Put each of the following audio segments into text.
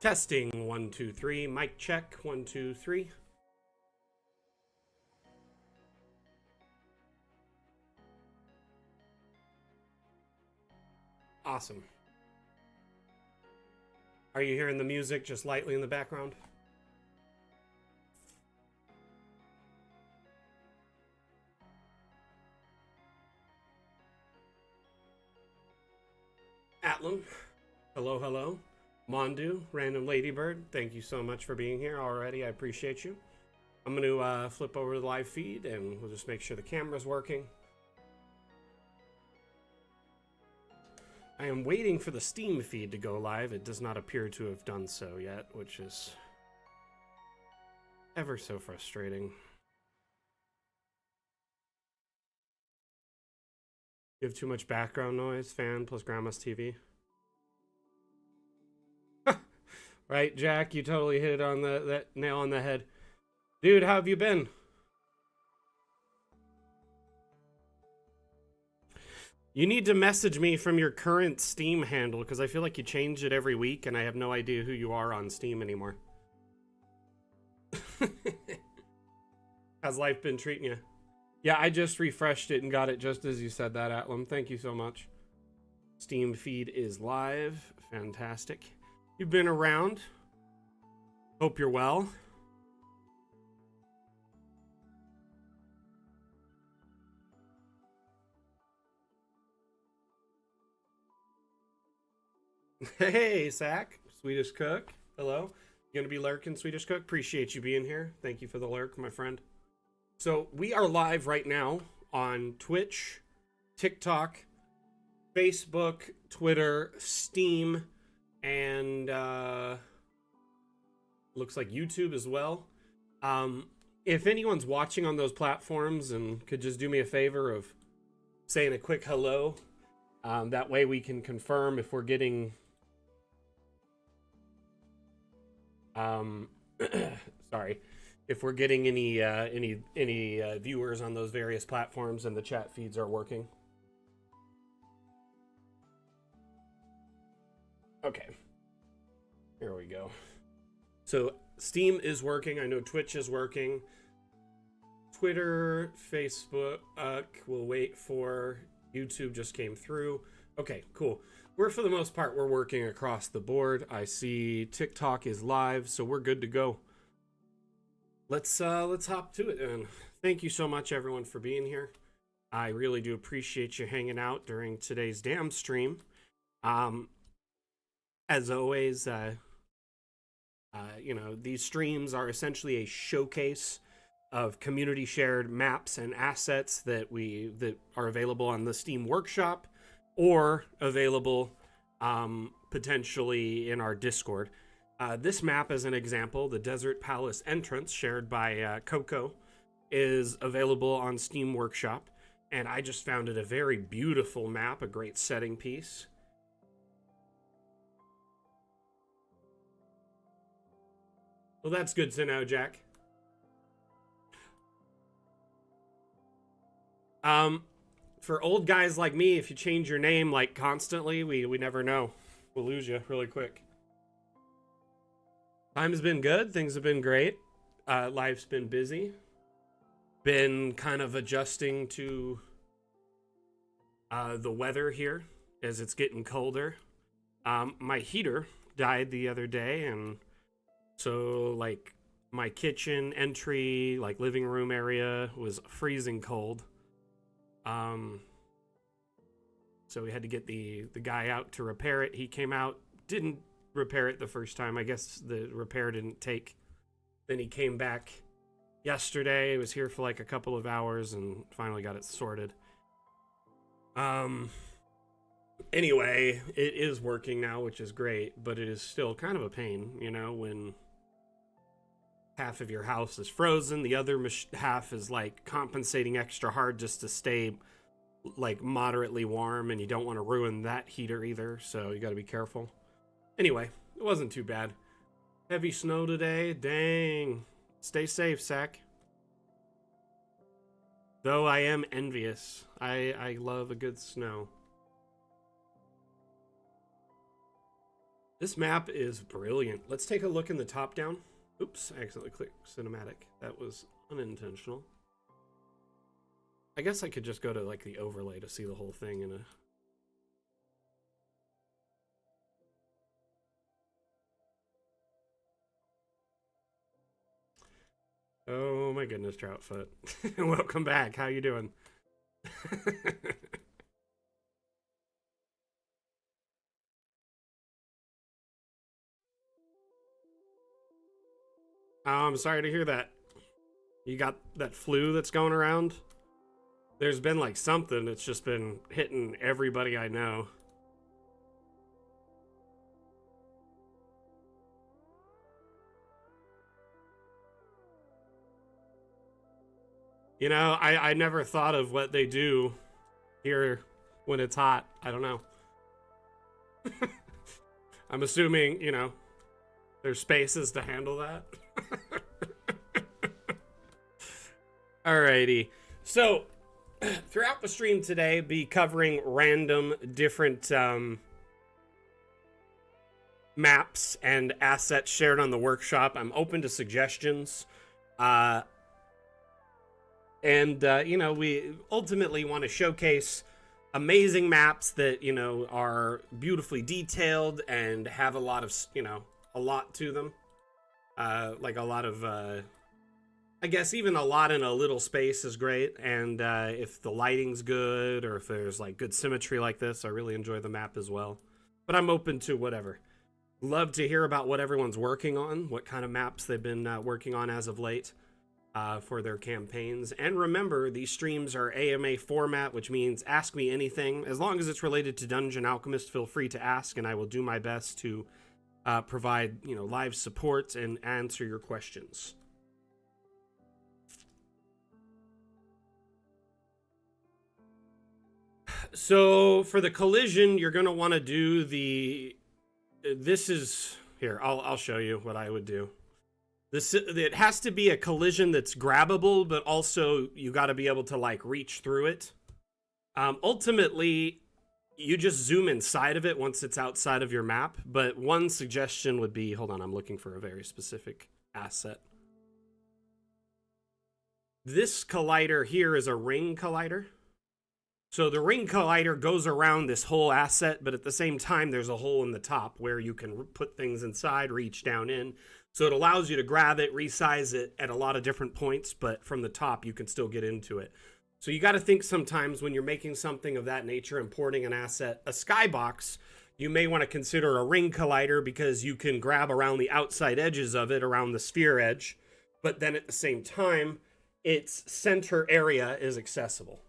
Testing 1 2 3. Mic check 1 2 3. Awesome. Are you hearing the music just lightly in the background? Atlam, hello, hello. Mondu, Random Ladybird, thank you so much for being here already. I appreciate you. I'm going to flip over the live feed and we'll just make sure the camera's working. I am waiting for the Steam feed to go live. It does not appear to have done so yet, which is ever so frustrating. You have too much background noise, fan plus grandma's TV. Right, Jack, you totally hit it on that nail on the head. Dude, how have you been? You need to message me from your current Steam handle, because I feel like you change it every week, and I have no idea who you are on Steam anymore. How's life been treating you? Yeah, I just refreshed it and got it just as you said that, Atlam. Thank you so much. Steam feed is live. Fantastic. You've been around. Hope you're well. Hey, Sack. Swedish Cook. Hello. You gonna be lurking, Swedish Cook? Appreciate you being here. Thank you for the lurk, my friend. So we are live right now on Twitch, TikTok, Facebook, Twitter, Steam, and looks like YouTube as well. If anyone's watching on those platforms and could just do me a favor of saying a quick hello, that way we can confirm if we're getting sorry, if we're getting any viewers on those various platforms and the chat feeds are working. Okay, here we go. So Steam is working. I know Twitch is working. Twitter, Facebook, we'll wait for. YouTube just came through. Okay, cool. For the most part, we're working across the board. I see TikTok is live, so we're good to go. Let's hop to it, and thank you so much, everyone, for being here. I really do appreciate you hanging out during today's damn stream. As always, you know, these streams are essentially a showcase of community shared maps and assets that are available on the Steam Workshop or available potentially in our Discord. This map, as an example, the Desert Palace entrance shared by Coco, is available on Steam Workshop, and I just found it a very beautiful map, a great setting piece. Well, that's good to know, Jack. For old guys like me, if you change your name like constantly, we never know. We'll lose you really quick. Time's been good. Things have been great. Life's been busy. Been kind of adjusting to the weather here as it's getting colder. My heater died the other day, and so like my kitchen entry, like living room area was freezing cold. So we had to get the guy out to repair it. He came out, didn't repair it the first time. I guess the repair didn't take. Then he came back yesterday. He was here for like a couple of hours and finally got it sorted. Anyway, it is working now, which is great, but it is still kind of a pain, you know, when half of your house is frozen, the other half is like compensating extra hard just to stay like moderately warm, and you don't want to ruin that heater either, so you got to be careful. Anyway, it wasn't too bad. Heavy snow today, dang. Stay safe, Sack. Though I am envious. I love a good snow. This map is brilliant. Let's take a look in the top down. Oops, I accidentally clicked cinematic. That was unintentional. I guess I could just go to like the overlay to see the whole thing in a... Oh my goodness, Troutfoot. Welcome back. How you doing? Oh, I'm sorry to hear that. You got that flu that's going around? There's been like something that's just been hitting everybody I know. You know, I never thought of what they do here when it's hot. I don't know. I'm assuming, you know, there's spaces to handle that. Alrighty. So, throughout the stream today, be covering random different maps and assets shared on the workshop. I'm open to suggestions. You know, we ultimately want to showcase amazing maps that, you know, are beautifully detailed and have a lot of, you know, a lot to them. Like a lot of, I guess even a lot in a little space is great. And if the lighting's good or if there's like good symmetry like this, I really enjoy the map as well. But I'm open to whatever. Love to hear about what everyone's working on, what kind of maps they've been working on as of late. For their campaigns. And remember, these streams are AMA format, which means ask me anything. As long as it's related to Dungeon Alchemist, feel free to ask, and I will do my best to provide, you know, live support and answer your questions. So for the collision, you're going to want to do the... This is... Here, I'll show you what I would do. It has to be a collision that's grabbable, but also you got to be able to like reach through it. Ultimately, you just zoom inside of it once it's outside of your map. But one suggestion would be, hold on, I'm looking for a very specific asset. This collider here is a ring collider. So the ring collider goes around this whole asset, but at the same time, there's a hole in the top where you can put things inside, reach down in. So it allows you to grab it, resize it at a lot of different points, but from the top, you can still get into it. So you got to think sometimes when you're making something of that nature, importing an asset, a skybox, you may want to consider a ring collider because you can grab around the outside edges of it, around the sphere edge, but then at the same time, its center area is accessible.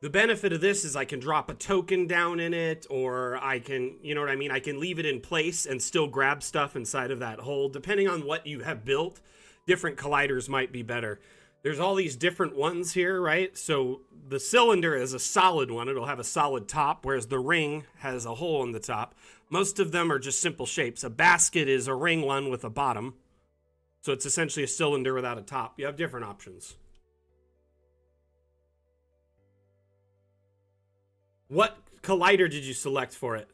The benefit of this is I can drop a token down in it, or I can, you know what I mean? I can leave it in place and still grab stuff inside of that hole. Depending on what you have built, different colliders might be better. There's all these different ones here, right? So the cylinder is a solid one. It'll have a solid top, whereas the ring has a hole in the top. Most of them are just simple shapes. A basket is a ring one with a bottom. So it's essentially a cylinder without a top. You have different options. What collider did you select for it?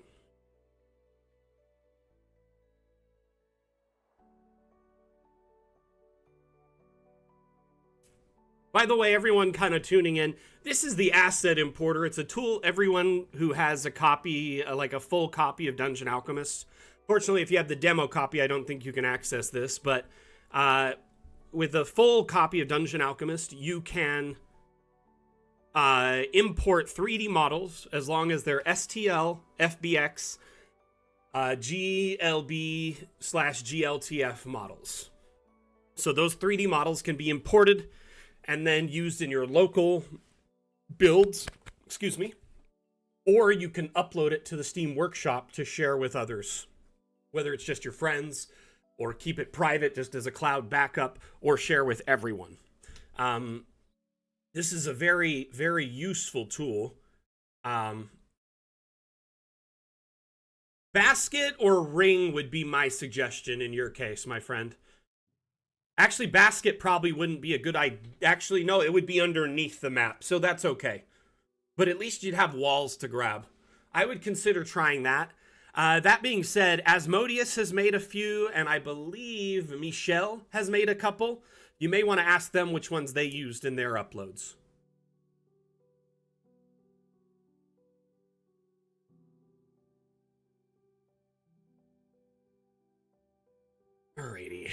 By the way, everyone kind of tuning in, this is the Asset Importer. It's a tool everyone who has a copy, like a full copy of Dungeon Alchemist. Fortunately, if you have the demo copy, I don't think you can access this, but with a full copy of Dungeon Alchemist, you can import 3D models as long as they're STL, FBX, GLB/GLTF models. So those 3D models can be imported and then used in your local builds, excuse me, or you can upload it to the Steam Workshop to share with others, whether it's just your friends or keep it private just as a cloud backup or share with everyone. This is a very, very useful tool. Basket or ring would be my suggestion in your case, my friend. Actually, basket probably wouldn't be a good idea. Actually, no, it would be underneath the map, so that's okay. But at least you'd have walls to grab. I would consider trying that. That being said, Asmodeus has made a few, and I believe Michelle has made a couple. You may want to ask them which ones they used in their uploads. Alrighty.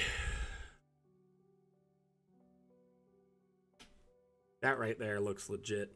That right there looks legit.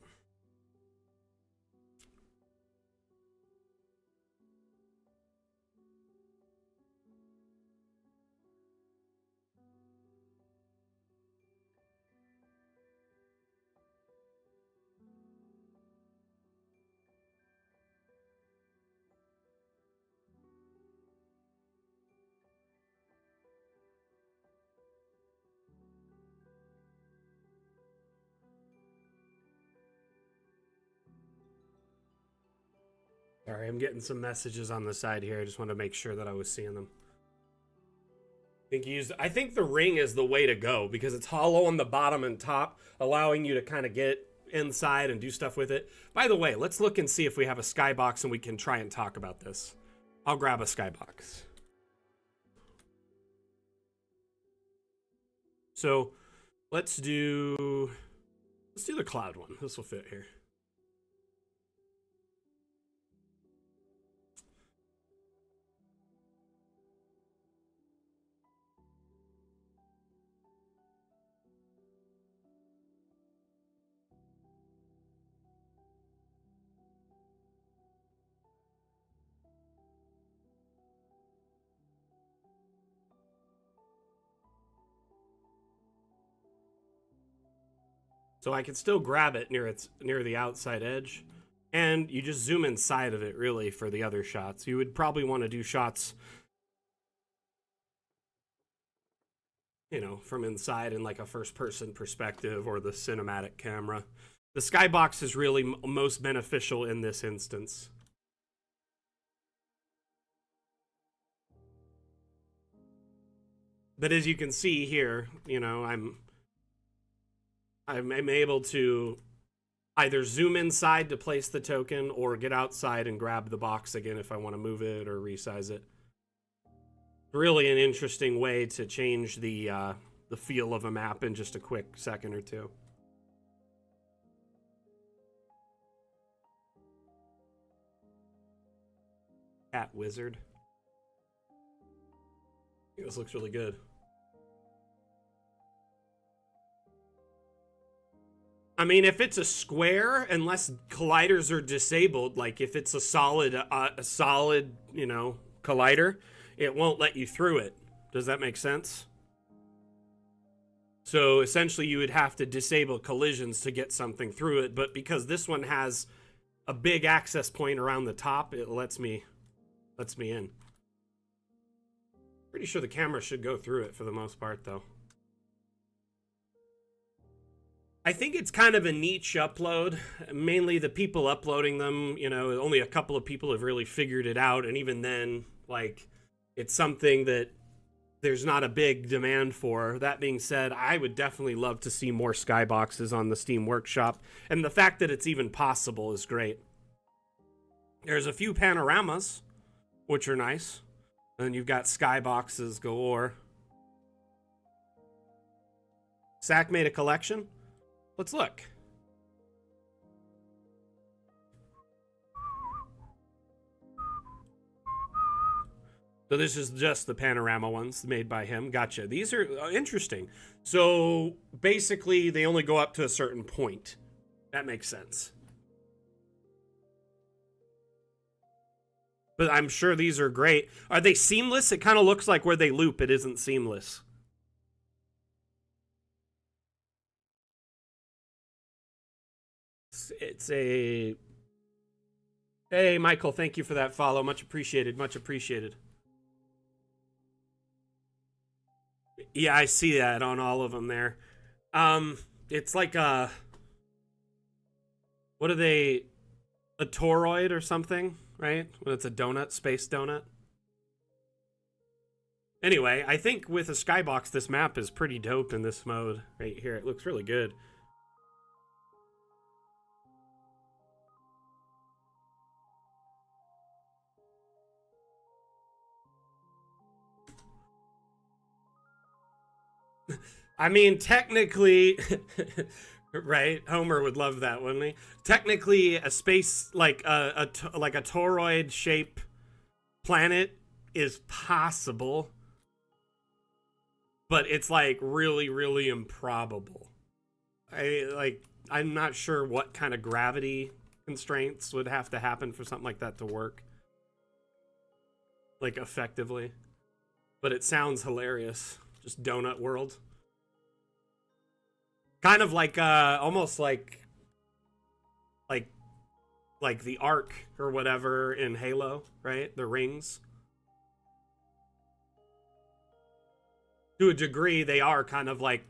Sorry, I'm getting some messages on the side here. I just want to make sure that I was seeing them. I think the ring is the way to go because it's hollow on the bottom and top, allowing you to kind of get inside and do stuff with it. By the way, let's look and see if we have a skybox and we can try and talk about this. I'll grab a skybox. So let's do the cloud one. This will fit here. So I can still grab it near the outside edge, and you just zoom inside of it really for the other shots. You would probably want to do shots, you know, from inside in like a first person perspective or the cinematic camera. The skybox is really most beneficial in this instance. But as you can see here, you know, I'm able to either zoom inside to place the token or get outside and grab the box again if I want to move it or resize it. Really an interesting way to change the feel of a map in just a quick second or two. Cat Wizard. I think this looks really good. I mean, if it's a square, unless colliders are disabled, like if it's a solid, you know, collider, it won't let you through it. Does that make sense? So essentially, you would have to disable collisions to get something through it. But because this one has a big access point around the top, it lets me in. Pretty sure the camera should go through it for the most part, though. I think it's kind of a niche upload. Mainly the people uploading them, you know, only a couple of people have really figured it out. And even then, like, it's something that there's not a big demand for. That being said, I would definitely love to see more skyboxes on the Steam Workshop. And the fact that it's even possible is great. There's a few panoramas, which are nice. And you've got skyboxes galore. Sack made a collection. Let's look. So this is just the panorama ones made by him. Gotcha. These are interesting. So basically, they only go up to a certain point. That makes sense. But I'm sure these are great. Are they seamless? It kind of looks like where they loop, it isn't seamless. It's a... Hey, Michael, thank you for that follow. Much appreciated, much appreciated. Yeah, I see that on all of them there. It's like a... What are they? A toroid or something, right? When it's a donut, space donut. Anyway, I think with a skybox, this map is pretty dope in this mode right here. It looks really good. I mean, technically, right? Homer would love that, wouldn't he? Technically, a space like like a toroid shape planet is possible, but it's like really, really improbable. I'm not sure what kind of gravity constraints would have to happen for something like that to work, like effectively. But it sounds hilarious. Just donut world. Kind of like almost like like the arc or whatever in Halo, right? The rings. To a degree, they are kind of like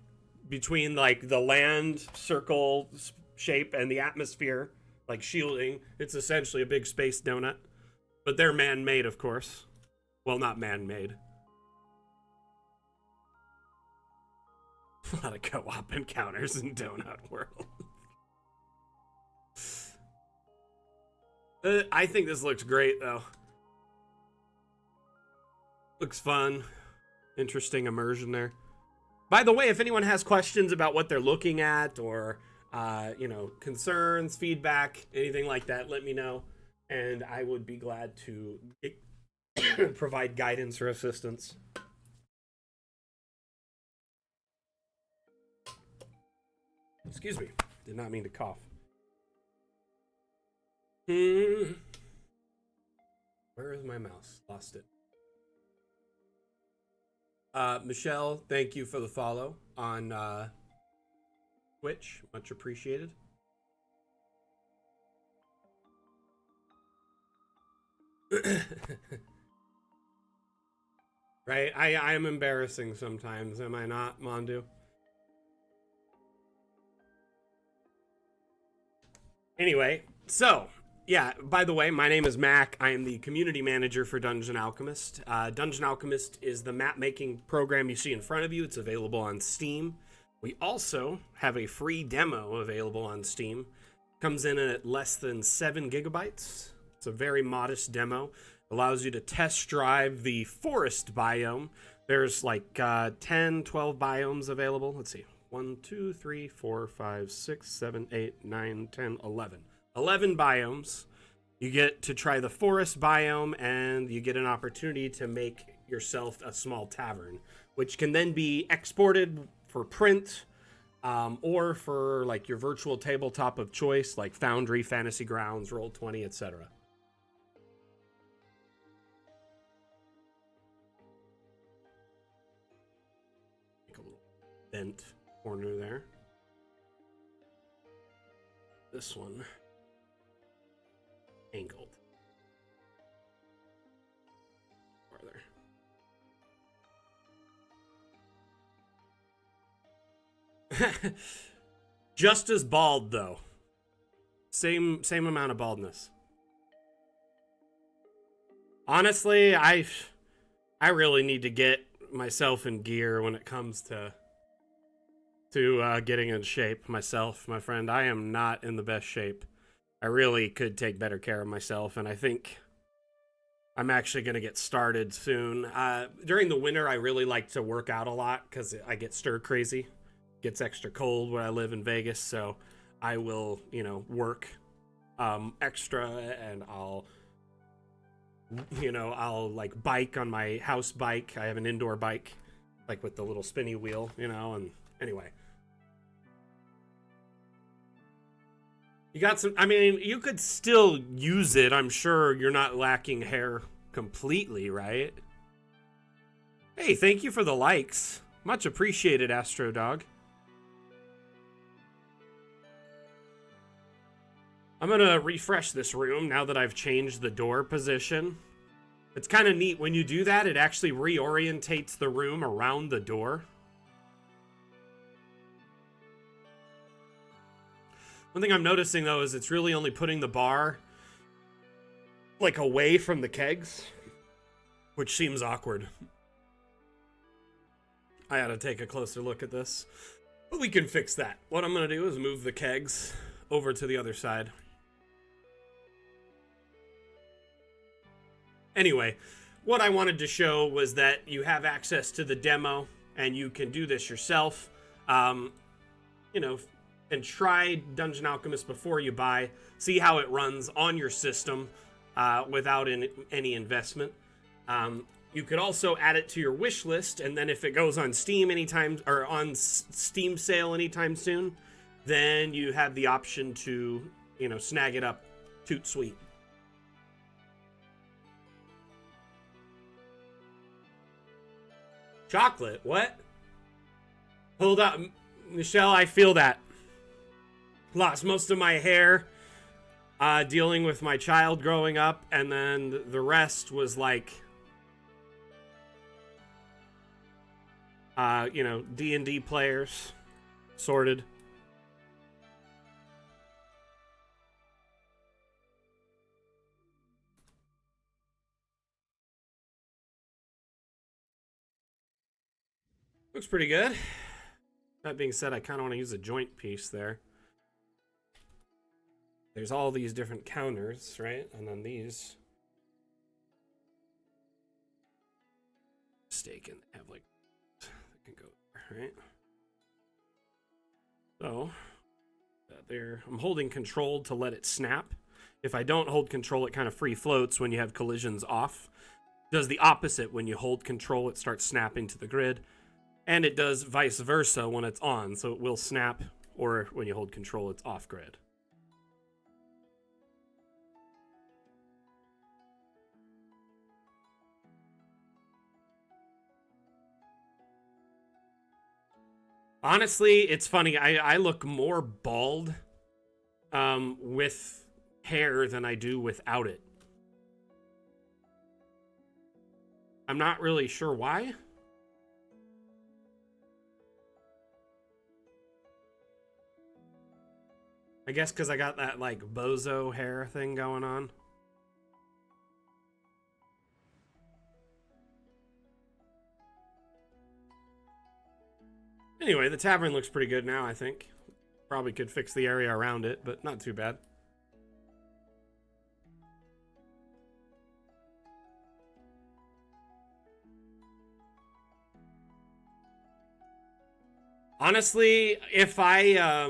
between like the land circle shape and the atmosphere, like shielding. It's essentially a big space donut, but they're man-made, of course. Well, not man-made. A lot of co-op encounters in Donut World. I think this looks great, though. Looks fun. Interesting immersion there. By the way, if anyone has questions about what they're looking at or, you know, concerns, feedback, anything like that, let me know. And I would be glad to provide guidance or assistance. Excuse me. Did not mean to cough. Where is my mouse? Lost it. Michelle, thank you for the follow on Twitch. Much appreciated. Right? I am embarrassing sometimes, am I not, Mondu? Anyway, so, yeah, by the way, my name is Mac. I am the community manager for Dungeon Alchemist. Dungeon Alchemist is the map-making program you see in front of you. It's available on Steam. We also have a free demo available on Steam. Comes in at less than 7 gigabytes. It's a very modest demo. Allows you to test drive the forest biome. There's like 10, 12 biomes available. Let's see. 1, 2, 3, 4, 5, 6, 7, 8, 9, 10, 11. 11 biomes. You get to try the forest biome, and you get an opportunity to make yourself a small tavern, which can then be exported for print, or for like your virtual tabletop of choice, like Foundry, Fantasy Grounds, Roll20, etc. Make a little bent corner there. This one angled farther. Just as bald though. Same amount of baldness. Honestly, I really need to get myself in gear when it comes to getting in shape myself, my friend. I am not in the best shape. I really could take better care of myself, and I think I'm actually going to get started soon. During the winter, I really like to work out a lot because I get stir crazy. It gets extra cold where I live in Vegas, so I will, you know, work extra, and I'll like bike on my house bike. I have an indoor bike, like with the little spinny wheel, you know, and anyway. You got some, I mean, you could still use it. I'm sure you're not lacking hair completely, right? Hey, thank you for the likes. Much appreciated, Astro Dog. I'm gonna refresh this room now that I've changed the door position. It's kind of neat when you do that. It actually reorientates the room around the door. One thing I'm noticing, though, is it's really only putting the bar, like, away from the kegs, which seems awkward. I ought to take a closer look at this. But we can fix that. What I'm going to do is move the kegs over to the other side. Anyway, what I wanted to show was that you have access to the demo, and you can do this yourself. You know, and try Dungeon Alchemist before you buy. See how it runs on your system without any investment. You could also add it to your wish list, and then if it goes on Steam anytime, or on Steam sale anytime soon, then you have the option to, you know, snag it up. Toot sweet. Chocolate? What? Hold up, Michelle, I feel that. Lost most of my hair dealing with my child growing up, and then the rest was like, you know, D&D players, sorted. Looks pretty good. That being said, I kind of want to use a joint piece there. There's all these different counters, right? And then these. Steak and have like that can go there, right? So there, I'm holding control to let it snap. If I don't hold control, it kind of free floats when you have collisions off. It does the opposite when you hold control, it starts snapping to the grid. And it does vice versa when it's on, so it will snap, or when you hold control, it's off grid. Honestly, it's funny. I look more bald with hair than I do without it. I'm not really sure why. I guess because I got that, like, bozo hair thing going on. Anyway, the tavern looks pretty good now, I think. Probably could fix the area around it, but not too bad. Honestly, if I,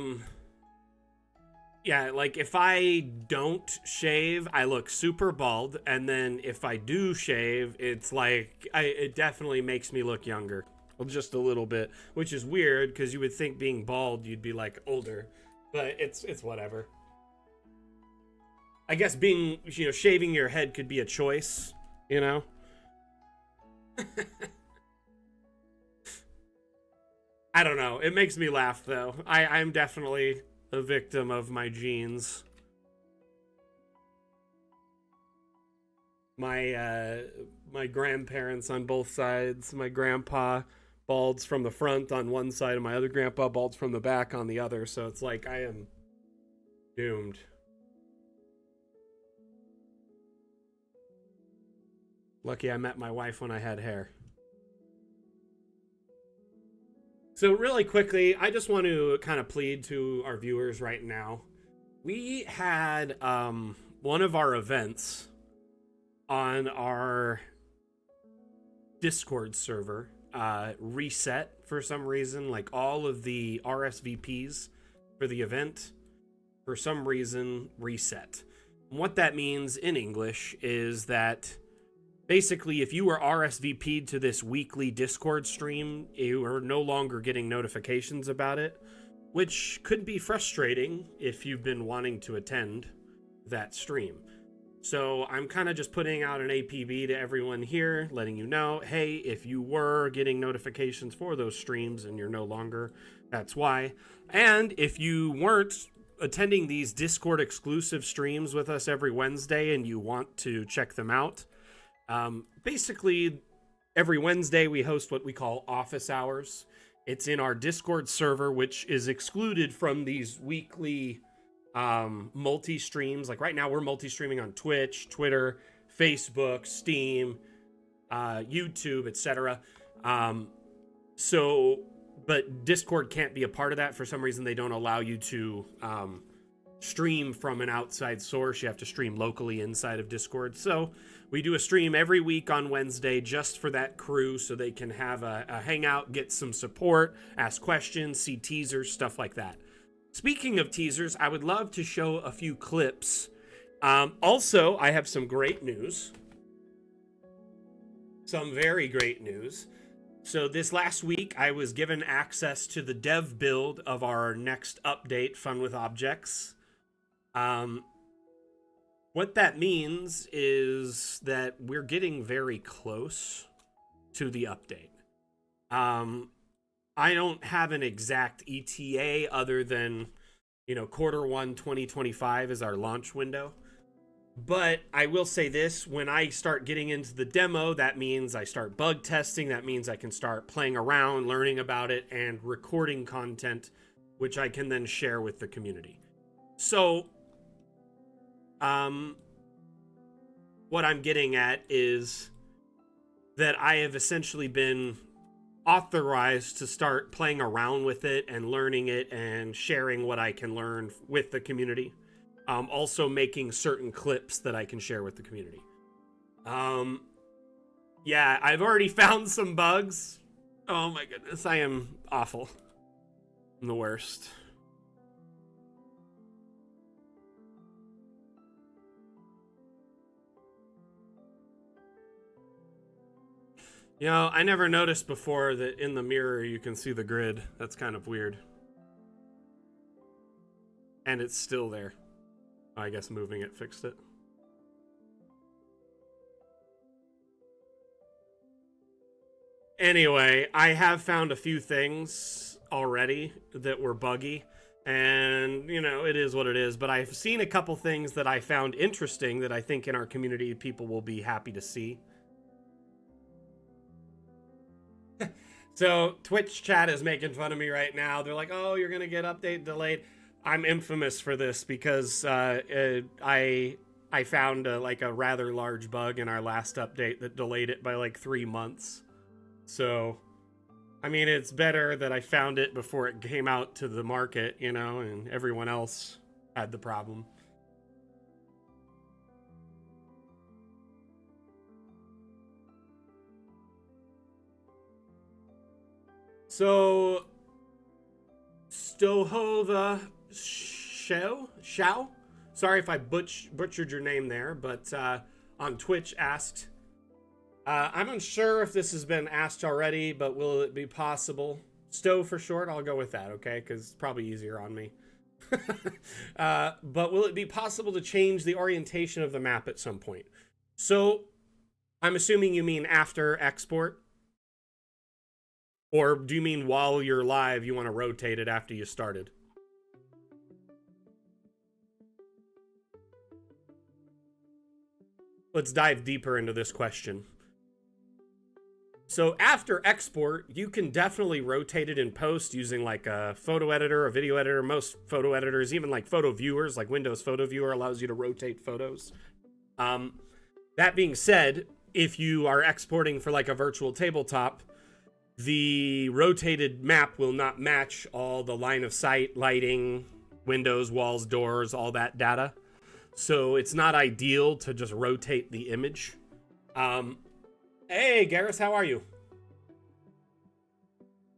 yeah, like, if I don't shave, I look super bald, and then if I do shave, it's like, it definitely makes me look younger. Well, just a little bit, which is weird, because you would think being bald, you'd be, like, older. But it's whatever. I guess being, you know, shaving your head could be a choice, you know? I don't know. It makes me laugh, though. I'm definitely a victim of my genes. My grandparents on both sides. My grandpa balds from the front on one side, and my other grandpa balds from the back on the other. So it's like I am doomed. Lucky I met my wife when I had hair. So really quickly, I just want to kind of plead to our viewers right now. We had one of our events on our Discord server reset for some reason. Like, all of the RSVPs for the event, for some reason, reset. And what that means in English is that basically, if you were RSVP'd to this weekly Discord stream, you are no longer getting notifications about it, which could be frustrating if you've been wanting to attend that stream. So I'm kind of just putting out an APB to everyone here, letting you know, hey, if you were getting notifications for those streams and you're no longer, that's why. And if you weren't attending these Discord exclusive streams with us every Wednesday and you want to check them out, basically, every Wednesday we host what we call office hours. It's in our Discord server, which is excluded from these weekly multi-streams. Like right now, we're multi-streaming on Twitch, Twitter, Facebook, Steam, YouTube, etc. So, but Discord can't be a part of that. For some reason, they don't allow you to stream from an outside source. You have to stream locally inside of Discord. So we do a stream every week on Wednesday just for that crew, so they can have a hangout, get some support, ask questions, see teasers, stuff like that. Speaking of teasers, I would love to show a few clips. Also, I have some great news. Some very great news. So this last week, I was given access to the dev build of our next update, Fun with Objects. What that means is that we're getting very close to the update. I don't have an exact ETA other than, Q1 2025 is our launch window. But I will say this, when I start getting into the demo, that means I start bug testing. That means I can start playing around, learning about it, and recording content, which I can then share with the community. So, what I'm getting at is that I have essentially been authorized to start playing around with it and learning it and sharing what I can learn with the community. Also making certain clips that I can share with the community. Yeah, I've already found some bugs. Oh my goodness, I am awful. I'm the worst. I never noticed before that in the mirror you can see the grid. That's kind of weird. And it's still there. I guess moving it fixed it. Anyway, I have found a few things already that were buggy. And, it is what it is. But I've seen a couple things that I found interesting that I think in our community people will be happy to see. So Twitch chat is making fun of me right now. They're like, oh, you're going to get update delayed. I'm infamous for this because I found a rather large bug in our last update that delayed it by like 3 months. So, I mean, it's better that I found it before it came out to the market, and everyone else had the problem. So, Stohova Shao? Sorry if I butchered your name there, but on Twitch asked, I'm unsure if this has been asked already, but will it be possible? Stow for short, I'll go with that, okay? Because it's probably easier on me. But will it be possible to change the orientation of the map at some point? So, I'm assuming you mean after export? Or do you mean while you're live, you want to rotate it after you started? Let's dive deeper into this question. So after export, you can definitely rotate it in post using like a photo editor, a video editor. Most photo editors, even like photo viewers, like Windows Photo Viewer allows you to rotate photos. That being said, if you are exporting for like a virtual tabletop, the rotated map will not match all the line of sight, lighting, windows, walls, doors, all that data. So it's not ideal to just rotate the image. Hey, Garrus, how are you?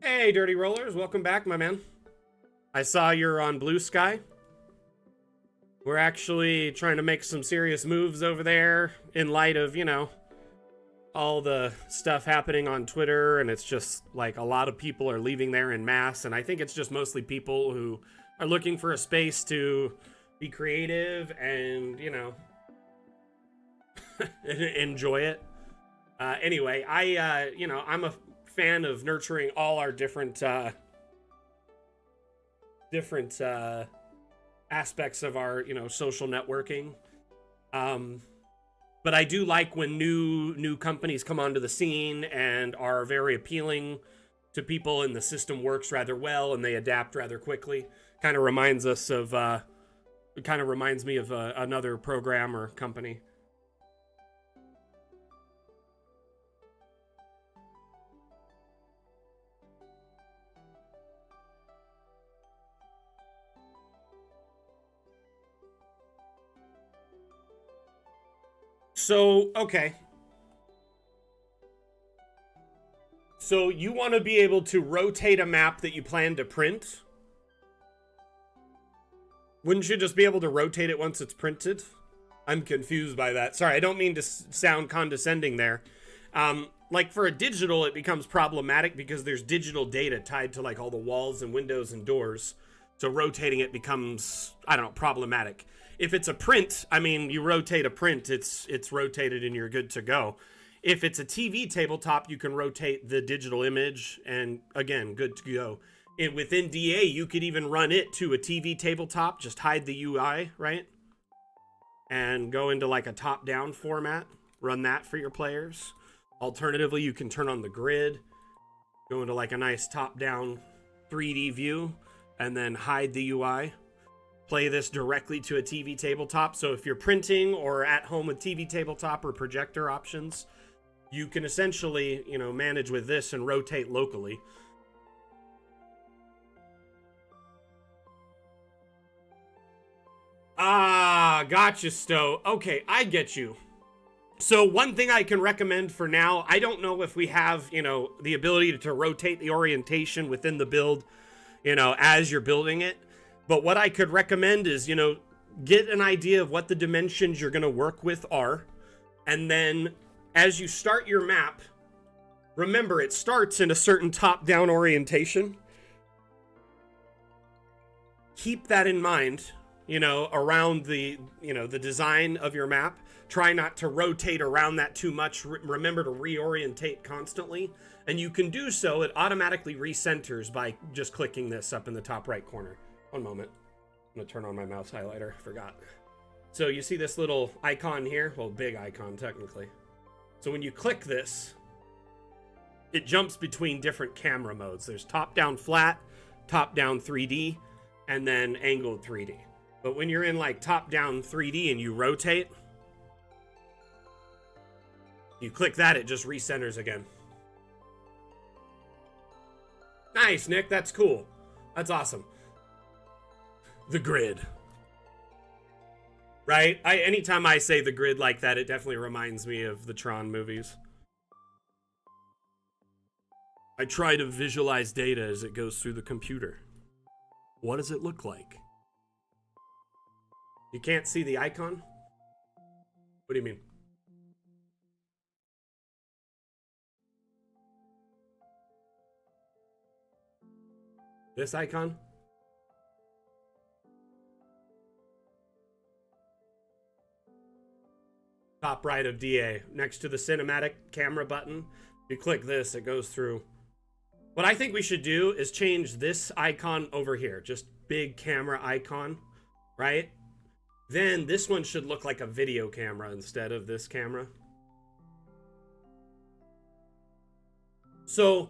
Hey, Dirty Rollers, welcome back, my man. I saw you're on Blue Sky. We're actually trying to make some serious moves over there in light of, all the stuff happening on Twitter, and it's just like a lot of people are leaving there in mass, and I think it's just mostly people who are looking for a space to be creative and, enjoy it. Anyway, I'm a fan of nurturing all our different aspects of our, social networking. But I do like when new companies come onto the scene and are very appealing to people, and the system works rather well and they adapt rather quickly. Kind of reminds me of another program or company. So, okay. So you want to be able to rotate a map that you plan to print? Wouldn't you just be able to rotate it once it's printed? I'm confused by that. Sorry, I don't mean to sound condescending there. Like for a digital, it becomes problematic because there's digital data tied to like all the walls and windows and doors. So rotating it becomes, I don't know, problematic. If it's a print, I mean, you rotate a print, it's rotated and you're good to go. If it's a TV tabletop, you can rotate the digital image and again, good to go. Within DA, you could even run it to a TV tabletop, just hide the UI, right? And go into like a top-down format, run that for your players. Alternatively, you can turn on the grid, go into like a nice top-down 3D view, and then hide the UI. Play this directly to a TV tabletop. So if you're printing or at home with TV tabletop or projector options, you can essentially, you know, manage with this and rotate locally. Ah, gotcha, Stowe. Okay, I get you. So one thing I can recommend for now, I don't know if we have, you know, the ability to rotate the orientation within the build, you know, as you're building it. But what I could recommend is, you know, get an idea of what the dimensions you're going to work with are. And then as you start your map, remember it starts in a certain top-down orientation. Keep that in mind, you know, around the, you know, the design of your map. Try not to rotate around that too much. Remember to reorientate constantly. And you can do so, it automatically recenters by just clicking this up in the top right corner. One moment. I'm gonna turn on my mouse highlighter, I forgot. So you see this little icon here? Well, big icon technically. So when you click this, it jumps between different camera modes. There's top-down flat, top-down 3D, and then angled 3D. But when you're in like top-down 3D and you rotate, you click that, it just recenters again. Nice, Nick, that's cool. That's awesome. The grid. Right? Anytime I say the grid like that, it definitely reminds me of the Tron movies. I try to visualize data as it goes through the computer. What does it look like? You can't see the icon? What do you mean? This icon? Top right of DA, next to the cinematic camera button. You click this, it goes through. What I think we should do is change this icon over here, just big camera icon, right? Then this one should look like a video camera instead of this camera. So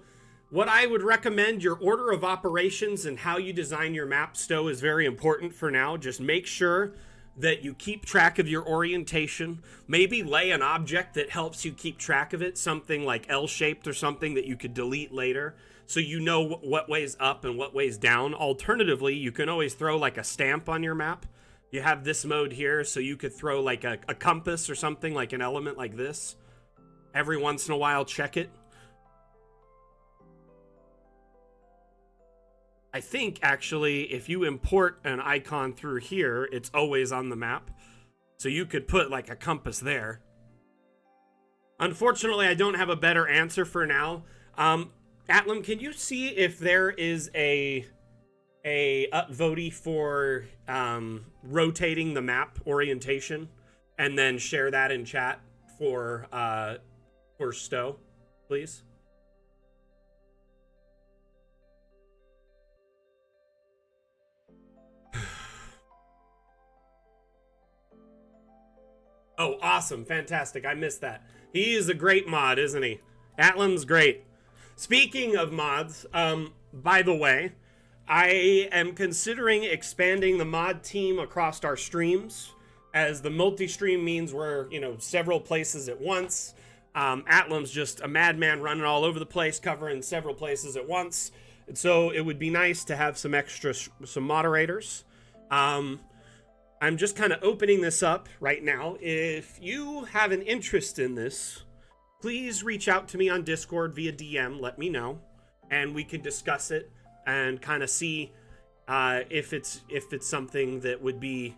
what I would recommend, your order of operations and how you design your map, Stowe, is very important for now. Just make sure that you keep track of your orientation. Maybe lay an object that helps you keep track of it, something like L-shaped or something that you could delete later, so you know what way's up and what way's down. Alternatively, you can always throw like a stamp on your map. You have this mode here, so you could throw like a compass or something, like an element like this. Every once in a while, check it. I think, actually, if you import an icon through here, it's always on the map. So you could put, like, a compass there. Unfortunately, I don't have a better answer for now. Atlam, can you see if there is a upvote for rotating the map orientation? And then share that in chat for Stowe, please? Oh, awesome. Fantastic. I missed that. He is a great mod, isn't he? Atlam's great. Speaking of mods, by the way, I am considering expanding the mod team across our streams, as the multi-stream means we're, you know, several places at once. Atlam's just a madman running all over the place, covering several places at once. And so it would be nice to have some extra, some moderators. I'm just kind of opening this up right now. If you have an interest in this, please reach out to me on Discord via DM. Let me know, and we can discuss it and kind of see if it's something that would be,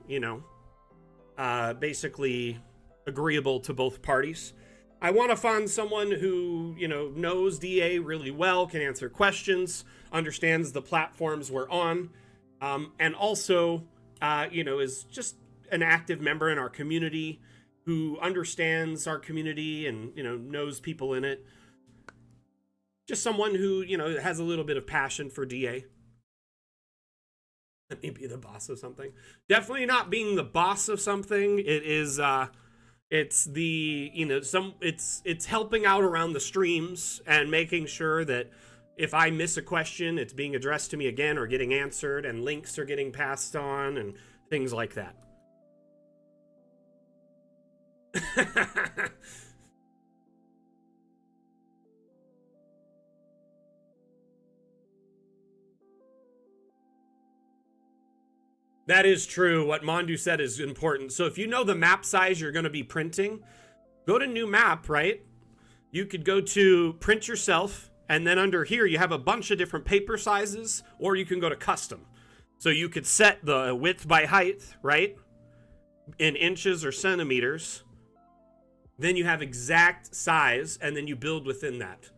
basically agreeable to both parties. I want to find someone who, knows DA really well, can answer questions, understands the platforms we're on, and also, is just an active member in our community who understands our community and, knows people in it. Just someone who, has a little bit of passion for DA. Let me be the boss of something. Definitely not being the boss of something. It is, it's the, it's helping out around the streams and making sure that if I miss a question, it's being addressed to me again or getting answered, and links are getting passed on and things like that. That is true. What Mondu said is important. So if you know the map size you're going to be printing, go to new map, right? You could go to print yourself, and then under here you have a bunch of different paper sizes, or you can go to custom. So you could set the width by height, right? In inches or centimeters. Then you have exact size, and then you build within that.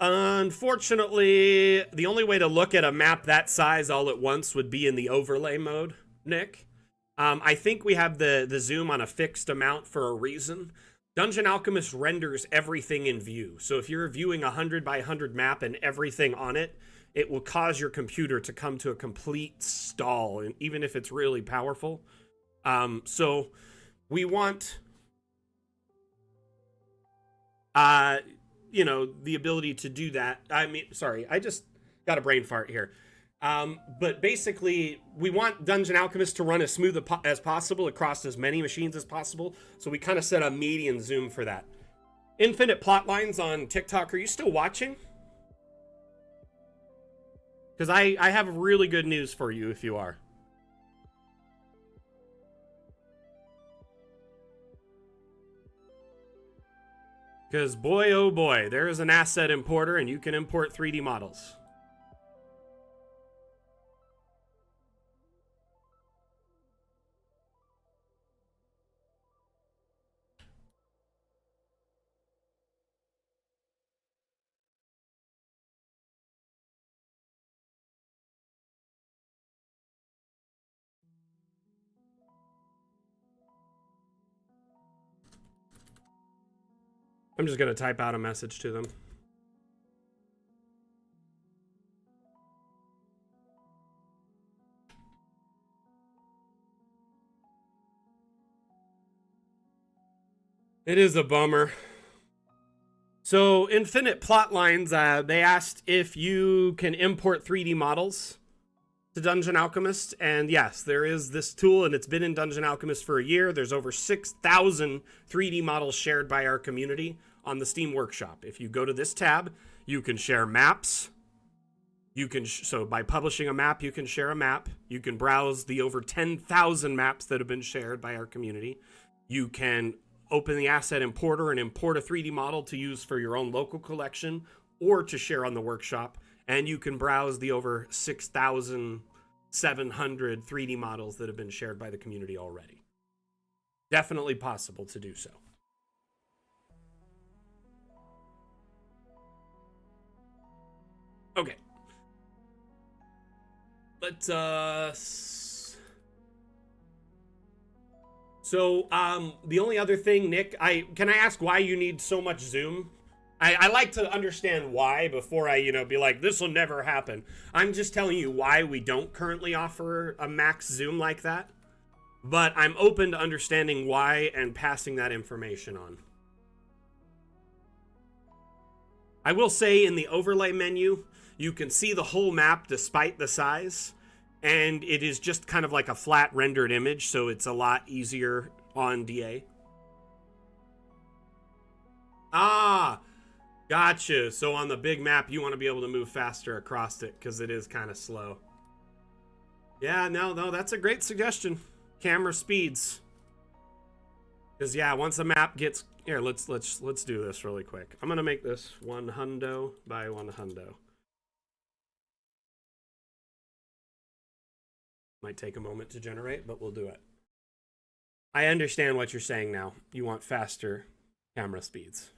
Unfortunately, the only way to look at a map that size all at once would be in the overlay mode, Nick. I think we have the zoom on a fixed amount for a reason. Dungeon Alchemist renders everything in view. So if you're viewing a 100 by 100 map and everything on it, it will cause your computer to come to a complete stall, and even if it's really powerful. So we want the ability to do that. Sorry, I just got a brain fart here. But basically, we want Dungeon Alchemist to run as smooth as possible across as many machines as possible. So we kind of set a median zoom for that. Infinite Plotlines on TikTok, are you still watching? Because I have really good news for you if you are. Because boy, oh boy, there is an asset importer and you can import 3D models. I'm just going to type out a message to them. It is a bummer. So Infinite Plotlines, they asked if you can import 3D models to Dungeon Alchemist, and yes, there is this tool, and it's been in Dungeon Alchemist for a year. There's over 6,000 3D models shared by our community on the Steam Workshop. If you go to this tab, you can share maps. You can so by publishing a map, you can share a map. You can browse the over 10,000 maps that have been shared by our community. You can open the asset importer and import a 3D model to use for your own local collection or to share on the workshop. And you can browse the over 6,700 3D models that have been shared by the community already. Definitely possible to do so. Okay. Let's, So, the only other thing, Nick, can I ask why you need so much zoom? I like to understand why before I, be like, this will never happen. I'm just telling you why we don't currently offer a max zoom like that. But I'm open to understanding why and passing that information on. I will say in the overlay menu, you can see the whole map despite the size. And it is just kind of like a flat rendered image, so it's a lot easier on DA. Gotcha. So on the big map, you want to be able to move faster across it because it is kind of slow. Yeah, no, that's a great suggestion. Camera speeds. Because yeah, once the map gets here, let's do this really quick. I'm gonna make this 1 hundo by 1 hundo. Might take a moment to generate, but we'll do it. I understand what you're saying now. You want faster camera speeds.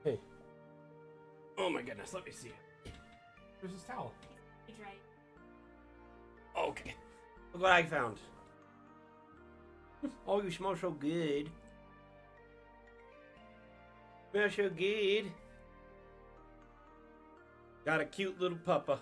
Hey. Oh my goodness, let me see it. Where's this towel? It's right. Okay. Look what I found. Oh, you smell so good. Smell so good. Got a cute little puppa.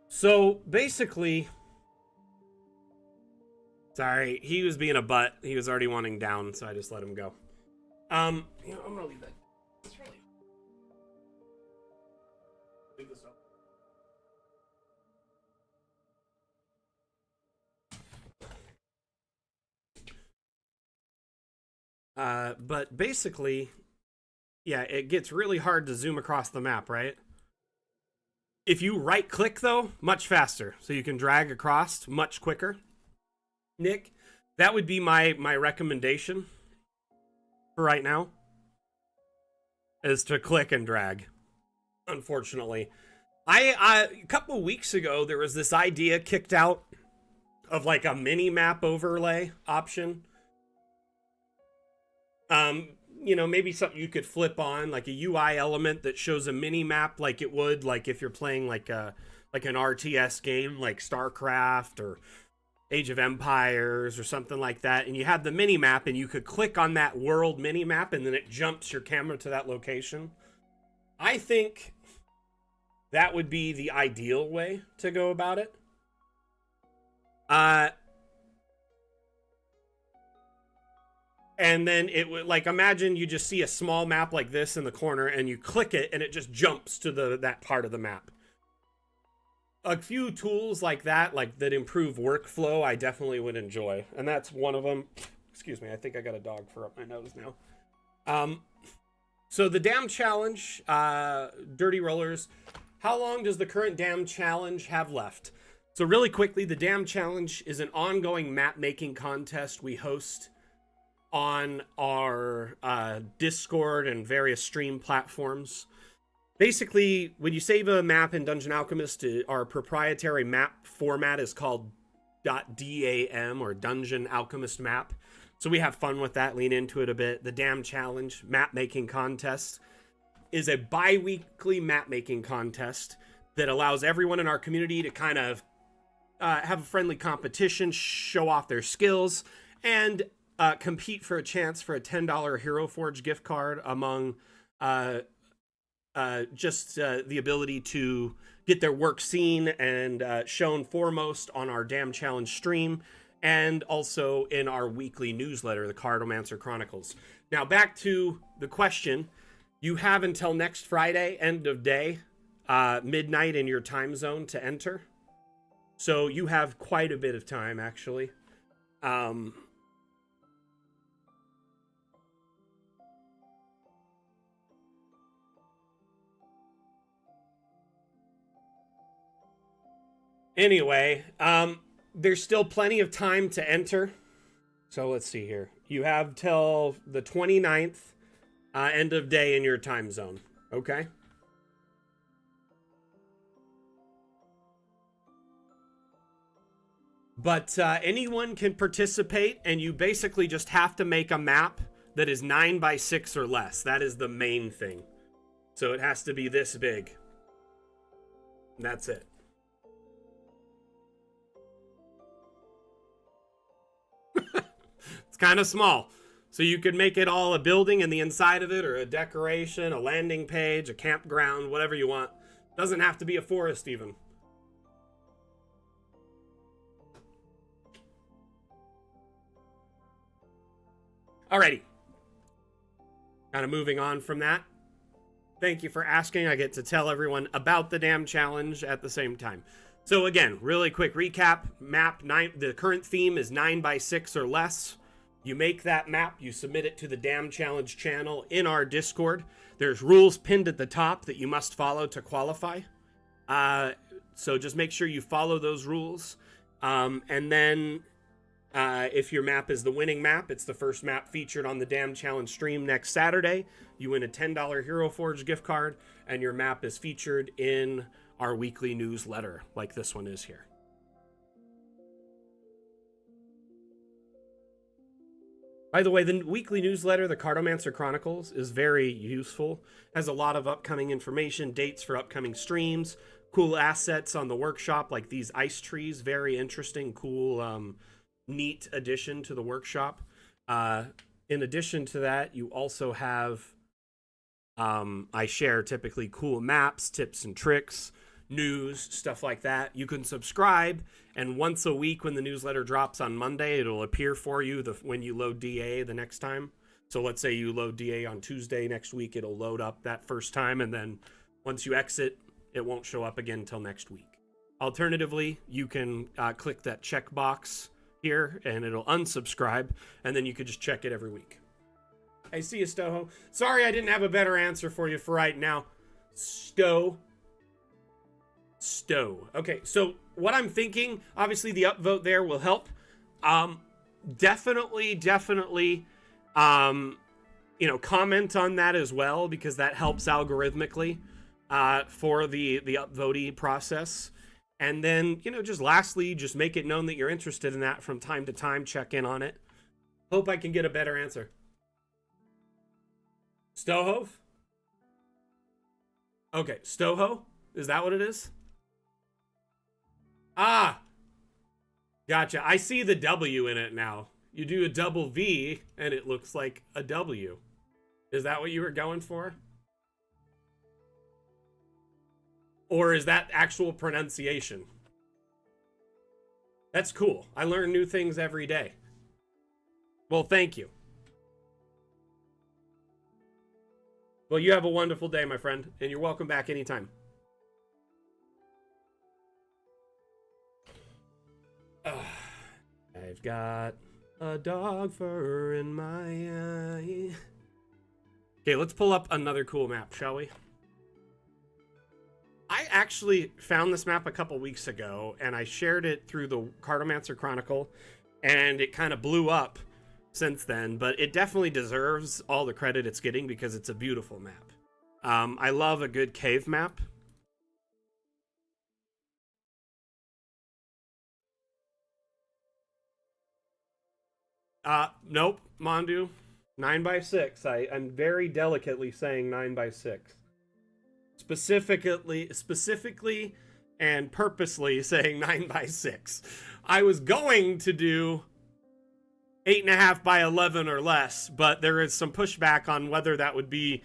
So basically, sorry, he was being a butt. He was already wanting down, so I just let him go. I'm gonna leave that. It's really. Leave this up. But basically, yeah, it gets really hard to zoom across the map, right? If you right click though, much faster. So you can drag across much quicker. Nick, that would be my recommendation for right now. Is to click and drag. Unfortunately. A couple weeks ago there was this idea kicked out of like a mini map overlay option. Maybe something you could flip on, like a UI element that shows a mini map like it would, like if you're playing like an RTS game like StarCraft or Age of Empires or something like that, and you have the mini map and you could click on that world mini map and then it jumps your camera to that location. I think that would be the ideal way to go about it. And then it would, like, imagine you just see a small map like this in the corner and you click it and it just jumps to that part of the map. A few tools like that improve workflow, I definitely would enjoy. And that's one of them. Excuse me, I think I got a dog fur up my nose now. So the Dam Challenge, Dirty Rollers, how long does the current Dam Challenge have left? So really quickly, the Dam Challenge is an ongoing map making contest we host on our Discord and various stream platforms. Basically, when you save a map in Dungeon Alchemist, our proprietary map format is called .dam or Dungeon Alchemist Map. So we have fun with that, lean into it a bit. The Dam Challenge map making contest is a bi-weekly map making contest that allows everyone in our community to kind of have a friendly competition, show off their skills, and compete for a chance for a $10 Hero Forge gift card among the ability to get their work seen and shown foremost on our Dam Challenge stream and also in our weekly newsletter, the Cardomancer Chronicles. Now back to the question. You have until next Friday, end of day, midnight in your time zone to enter. So you have quite a bit of time, actually. Anyway, there's still plenty of time to enter. So let's see here. You have till the 29th, end of day in your time zone. Okay? But anyone can participate, and you basically just have to make a map that is 9 by 6 or less. That is the main thing. So it has to be this big. That's it. It's kind of small. So you could make it all a building in the inside of it, or a decoration, a landing page, a campground, whatever you want. Doesn't have to be a forest even. Alrighty. Kind of moving on from that. Thank you for asking. I get to tell everyone about the damn challenge at the same time. So again, really quick recap. Map 9, the current theme is 9 by 6 or less. You make that map, you submit it to the Damn Challenge channel in our Discord. There's rules pinned at the top that you must follow to qualify. So just make sure you follow those rules. And then if your map is the winning map, it's the first map featured on the Damn Challenge stream next Saturday. You win a $10 Hero Forge gift card, and your map is featured in our weekly newsletter, like this one is here. By the way, the weekly newsletter, the Cartomancer Chronicles, is very useful. Has a lot of upcoming information, dates for upcoming streams, cool assets on the workshop, like these ice trees. Very interesting, cool, neat addition to the workshop. In addition to that, you also have, I share typically cool maps, tips and tricks, news, stuff like that. You can subscribe, and once a week when the newsletter drops on Monday, it'll appear for you when you load DA the next time. So let's say you load DA on Tuesday next week, it'll load up that first time, and then once you exit, it won't show up again until next week. Alternatively, you can click that checkbox here, and it'll unsubscribe, and then you could just check it every week. I see you, Stoho. Sorry I didn't have a better answer for you for right now. Stow. Okay, so what I'm thinking, obviously the upvote there will help. Definitely, comment on that as well, because that helps algorithmically for the upvoting process. And then, just lastly, just make it known that you're interested in that from time to time. Check in on it. Hope I can get a better answer. Stohove? Okay, Stoho? Is that what it is? Ah! Gotcha. I see the W in it now. You do a double V, and it looks like a W. Is that what you were going for? Or is that actual pronunciation? That's cool. I learn new things every day. Well, thank you. Well, you have a wonderful day, my friend, and you're welcome back anytime. I've got a dog fur in my eye. Okay, let's pull up another cool map, shall we? I actually found this map a couple weeks ago, and I shared it through the Cartomancer Chronicle, and it kind of blew up since then, but it definitely deserves all the credit it's getting because it's a beautiful map. I love a good cave map. Nope, Mondu. 9 by 6. I'm very delicately saying 9 by 6. Specifically and purposely saying 9 by 6. I was going to do 8.5 by 11 or less, but there is some pushback on whether that would be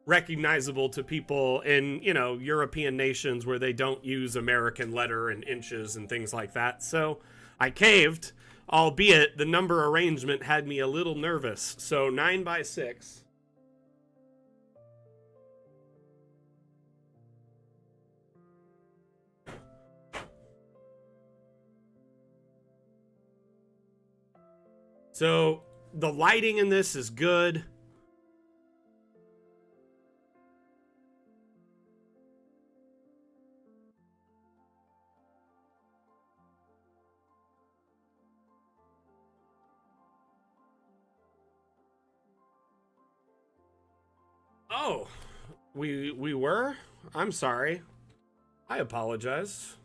recognizable to people in, European nations where they don't use American letter and inches and things like that. So I caved, albeit the number arrangement had me a little nervous. So 9 by 6. So the lighting in this is good. Oh, we were? I'm sorry. I apologize.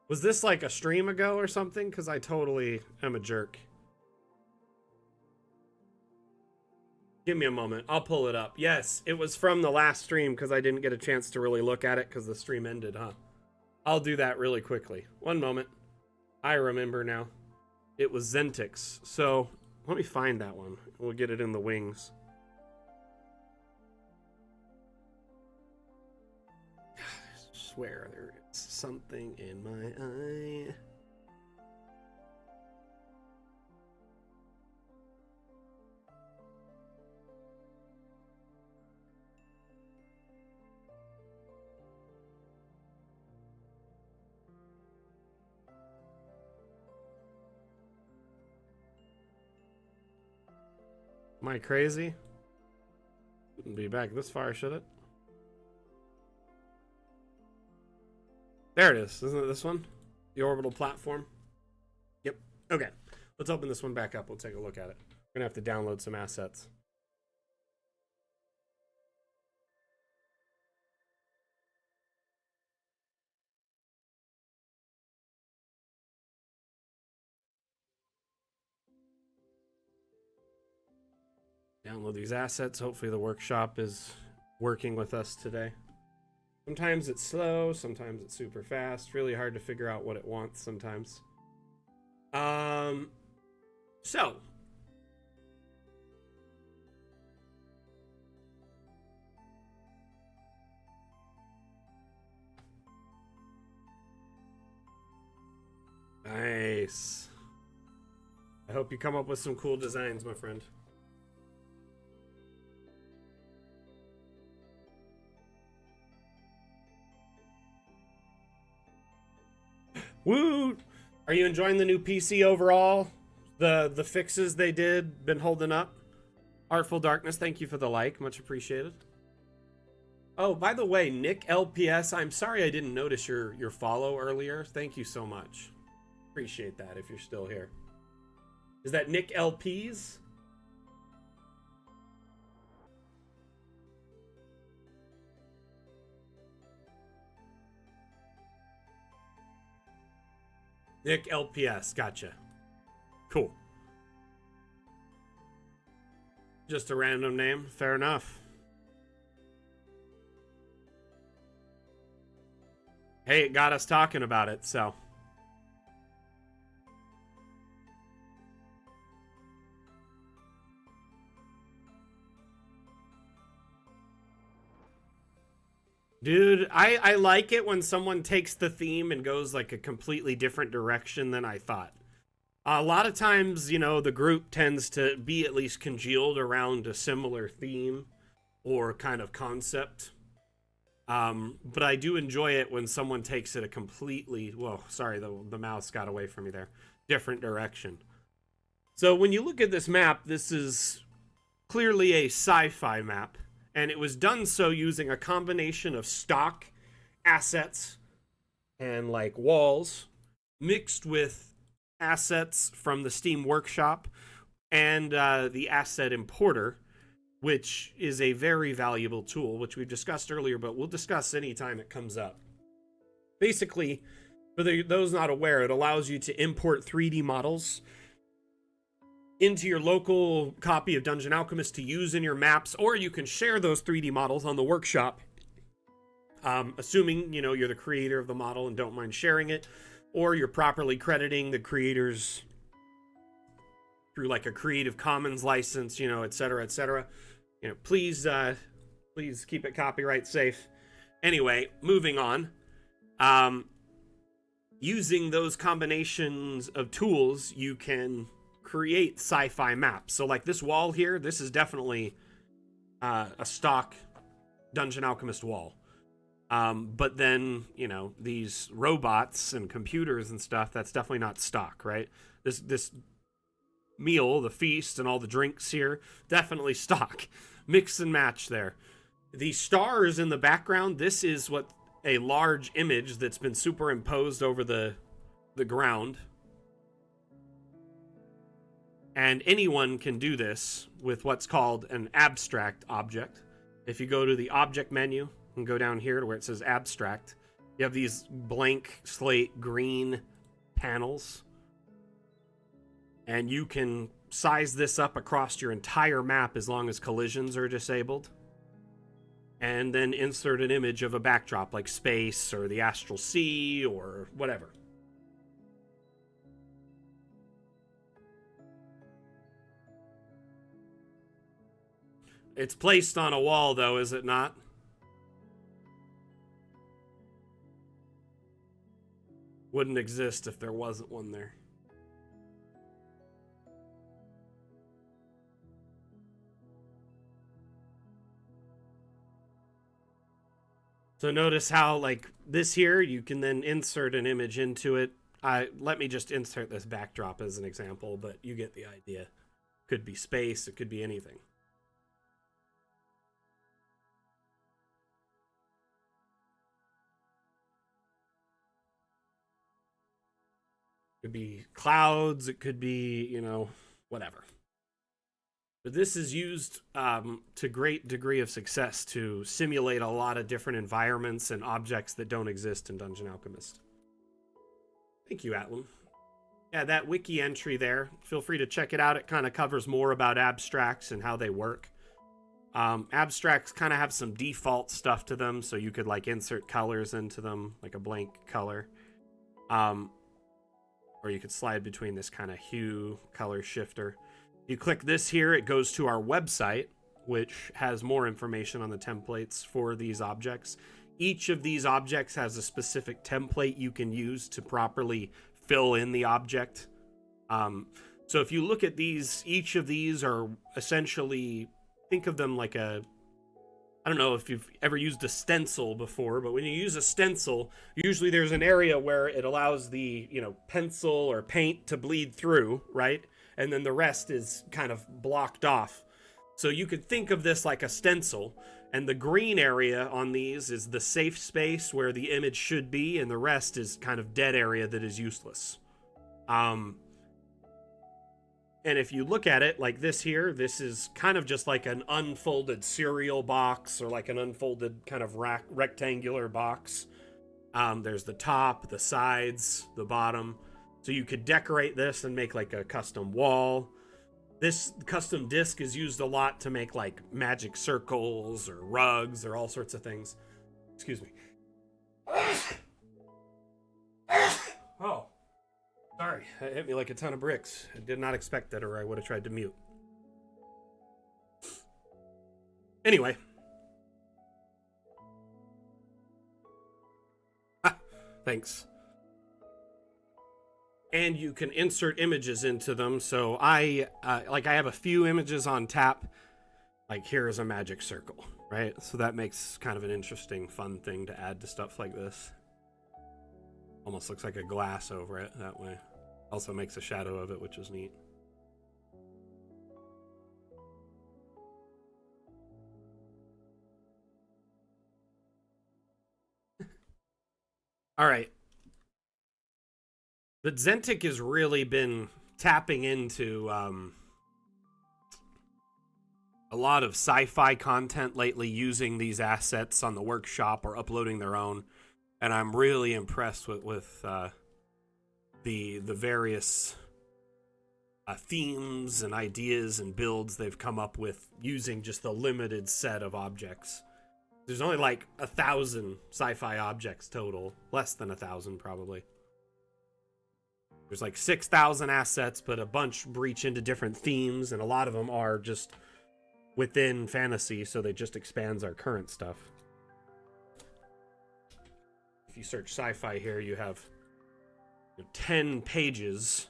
Was this like a stream ago or something? Because I totally am a jerk. Give me a moment. I'll pull it up. Yes, it was from the last stream because I didn't get a chance to really look at it because the stream ended, huh? I'll do that really quickly. One moment. I remember now. It was Zentix. So let me find that one. We'll get it in the wings. I swear there is something in my eye. Am I crazy? Wouldn't be back this far, should it? There it is. Isn't it this one? The orbital platform? Yep. Okay. Let's open this one back up. We'll take a look at it. We're going to have to download some assets. Download these assets. Hopefully the workshop is working with us today. Sometimes it's slow, sometimes it's super fast. Really hard to figure out what it wants sometimes. So. Nice. I hope you come up with some cool designs, my friend. Woo! Are you enjoying the new PC overall? The fixes they did, been holding up? Artful Darkness, thank you for the like. Much appreciated. Oh, by the way, Nick LPS, I'm sorry I didn't notice your follow earlier. Thank you so much. Appreciate that if you're still here. Is that Nick LPs? Nick LPS, gotcha. Cool. Just a random name, fair enough. Hey, it got us talking about it, so. Dude, I like it when someone takes the theme and goes like a completely different direction than I thought. A lot of times, you know, the group tends to be at least congealed around a similar theme or kind of concept. But I do enjoy it when someone takes it a completely, whoa, sorry, the mouse got away from me there, different direction. So when you look at this map, this is clearly a sci-fi map. And it was done so using a combination of stock assets and like walls mixed with assets from the Steam Workshop and the asset importer, which is a very valuable tool, which we've discussed earlier, but we'll discuss anytime it comes up. Basically, for those not aware, it allows you to import 3D models into your local copy of Dungeon Alchemist to use in your maps, or you can share those 3D models on the workshop, assuming, you know, you're the creator of the model and don't mind sharing it, or you're properly crediting the creators through like a Creative Commons license, you know, etc., etc. You know, please keep it copyright safe. Anyway, moving on. Using those combinations of tools, you can create sci-fi maps. So like this wall here, this is definitely a stock Dungeon Alchemist wall. But then, you know, these robots and computers and stuff, that's definitely not stock, right? This meal, the feast and all the drinks here, definitely stock. Mix and match there. The stars in the background, this is what a large image that's been superimposed over the ground. And anyone can do this with what's called an abstract object. If you go to the object menu and go down here to where it says abstract, you have these blank slate green panels. And you can size this up across your entire map as long as collisions are disabled. And then insert an image of a backdrop like space or the astral sea or whatever. It's placed on a wall, though, is it not? Wouldn't exist if there wasn't one there. So notice how, like, this here, you can then insert an image into it. Let me just insert this backdrop as an example, but you get the idea. Could be space, it could be anything. It could be clouds, it could be, you know, whatever. But this is used to great degree of success to simulate a lot of different environments and objects that don't exist in Dungeon Alchemist. Thank you, Atlan. Yeah, that wiki entry there, feel free to check it out. It kind of covers more about abstracts and how they work. Abstracts kind of have some default stuff to them, so you could like insert colors into them, like a blank color. Or you could slide between this kind of hue color shifter. You click this here, it goes to our website, which has more information on the templates for these objects. Each of these objects has a specific template you can use to properly fill in the object. So if you look at these, each of these are essentially, think of them like a, I don't know if you've ever used a stencil before, but when you use a stencil, usually there's an area where it allows the, you know, pencil or paint to bleed through, right? And then the rest is kind of blocked off. So you could think of this like a stencil, and the green area on these is the safe space where the image should be, and the rest is kind of dead area that is useless. And if you look at it like this here, this is kind of just like an unfolded cereal box or like an unfolded kind of rectangular box. There's the top, the sides, the bottom. So you could decorate this and make like a custom wall. This custom disc is used a lot to make like magic circles or rugs or all sorts of things. Excuse me. Oh, sorry. That hit me like a ton of bricks. I did not expect that, or I would have tried to mute. Anyway. Thanks. And you can insert images into them. So I have a few images on tap. Like here's a magic circle, right? So that makes kind of an interesting, fun thing to add to stuff like this. Almost looks like a glass over it that way. Also makes a shadow of it, which is neat. All right. But Zentik has really been tapping into a lot of sci-fi content lately, using these assets on the workshop or uploading their own, and I'm really impressed with the various themes and ideas and builds they've come up with using just the limited set of objects. There's only like 1,000 sci-fi objects total, less than 1,000 probably. There's like 6,000 assets, but a bunch breach into different themes, and a lot of them are just within fantasy, so they just expands our current stuff. If you search sci-fi here, you have 10 pages,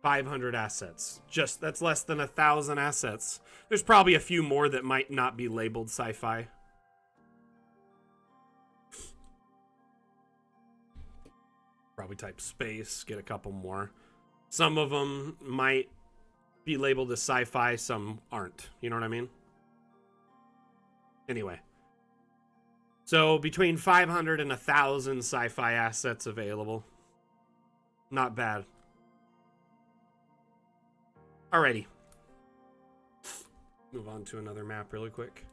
500 assets. That's less than 1,000 assets. There's probably a few more that might not be labeled sci-fi. Probably type space, get a couple more. Some of them might be labeled as sci-fi, some aren't. You know what I mean? Anyway. So between 500 and 1,000 sci-fi assets available. Not bad. Alrighty. Move on to another map really quick.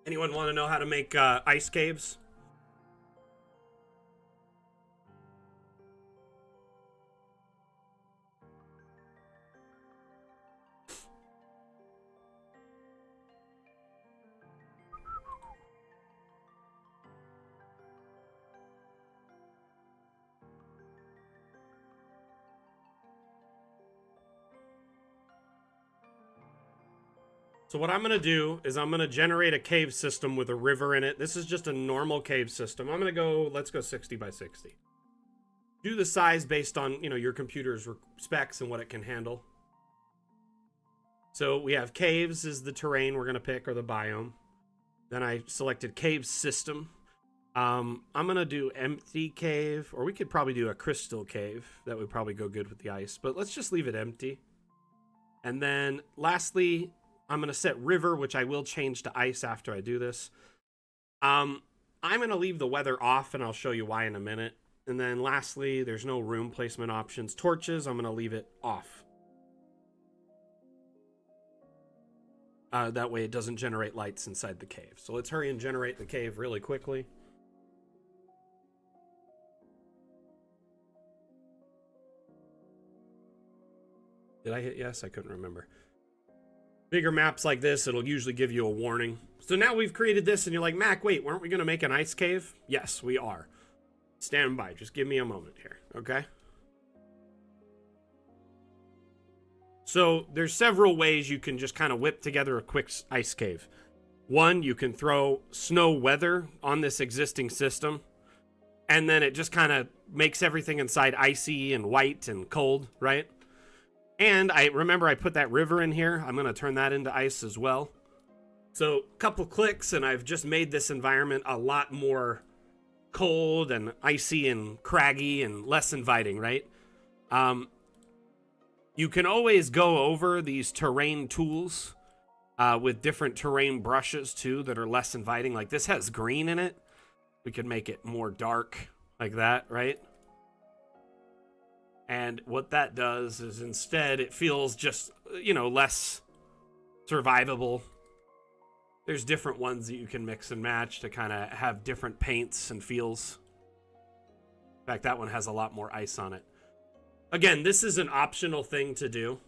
Anyone want to know how to make ice caves? So what I'm going to do is I'm going to generate a cave system with a river in it. This is just a normal cave system. I'm going to go, let's go 60 by 60. Do the size based on, you know, your computer's specs and what it can handle. So we have caves is the terrain we're going to pick, or the biome. Then I selected cave system. I'm going to do empty cave, or we could probably do a crystal cave. That would probably go good with the ice, but let's just leave it empty. And then lastly, I'm going to set river, which I will change to ice after I do this. I'm going to leave the weather off, and I'll show you why in a minute. And then lastly, there's no room placement options. Torches, I'm going to leave it off. That way it doesn't generate lights inside the cave. So let's hurry and generate the cave really quickly. Did I hit yes? I couldn't remember. Bigger maps like this, it'll usually give you a warning. So now we've created this and you're like, Mac, wait, weren't we going to make an ice cave? Yes, we are. Stand by. Just give me a moment here, okay? So there's several ways you can just kind of whip together a quick ice cave. One, you can throw snow weather on this existing system, and then it just kind of makes everything inside icy and white and cold, right? And I remember I put that river in here. I'm going to turn that into ice as well. So a couple clicks and I've just made this environment a lot more cold and icy and craggy and less inviting, right? You can always go over these terrain tools with different terrain brushes too that are less inviting. Like this has green in it. We could make it more dark like that, right? And what that does is instead it feels just, you know, less survivable. There's different ones that you can mix and match to kind of have different paints and feels. In fact, that one has a lot more ice on it. Again, this is an optional thing to do,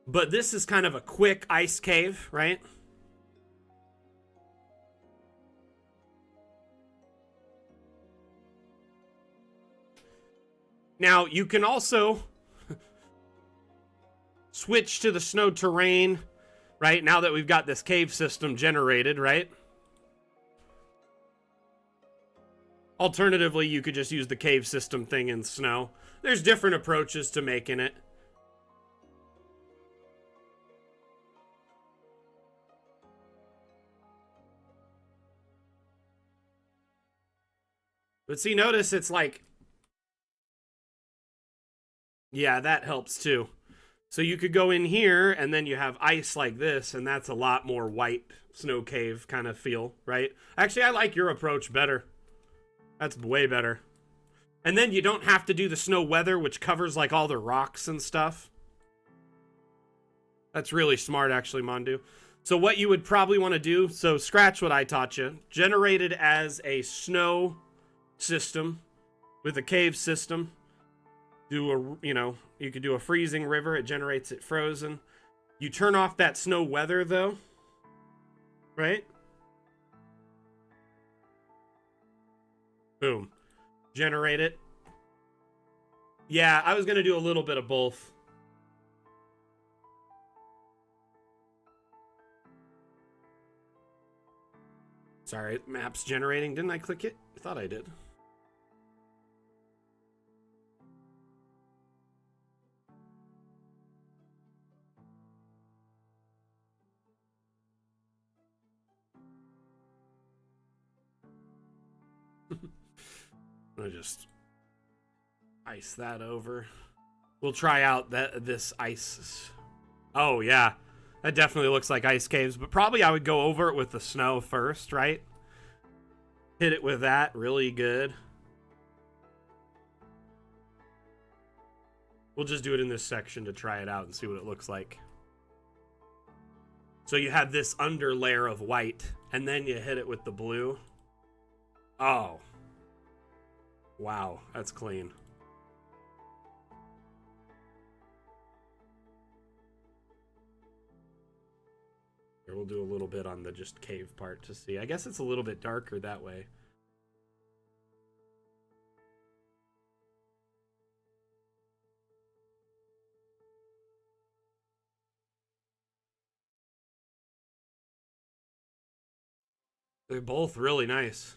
but this is kind of a quick ice cave, right? Now, you can also switch to the snow terrain, right? Now that we've got this cave system generated, right? Alternatively, you could just use the cave system thing in snow. There's different approaches to making it. But see, notice it's like, yeah, that helps too. So you could go in here and then you have ice like this, and that's a lot more white snow cave kind of feel, right? Actually, I like your approach better. That's way better. And then you don't have to do the snow weather, which covers like all the rocks and stuff. That's really smart, actually, Mondu. So what you would probably want to do, so scratch what I taught you. Generate it as a snow system with a cave system. Do a, you know, you could do a freezing river. It generates it frozen. You turn off that snow weather, though. Right? Boom. Generate it. Yeah, I was going to do a little bit of both. Sorry, map's generating. Didn't I click it? I thought I did. I'm gonna just ice that over. We'll try out this ice. Oh yeah, that definitely looks like ice caves, but probably I would go over it with the snow first, right? Hit it with that really good. We'll just do it in this section to try it out and see what it looks like. So you have this under layer of white, and then you hit it with the blue. Oh. Wow, that's clean. Here, we'll do a little bit on the just cave part to see. I guess it's a little bit darker that way. They're both really nice.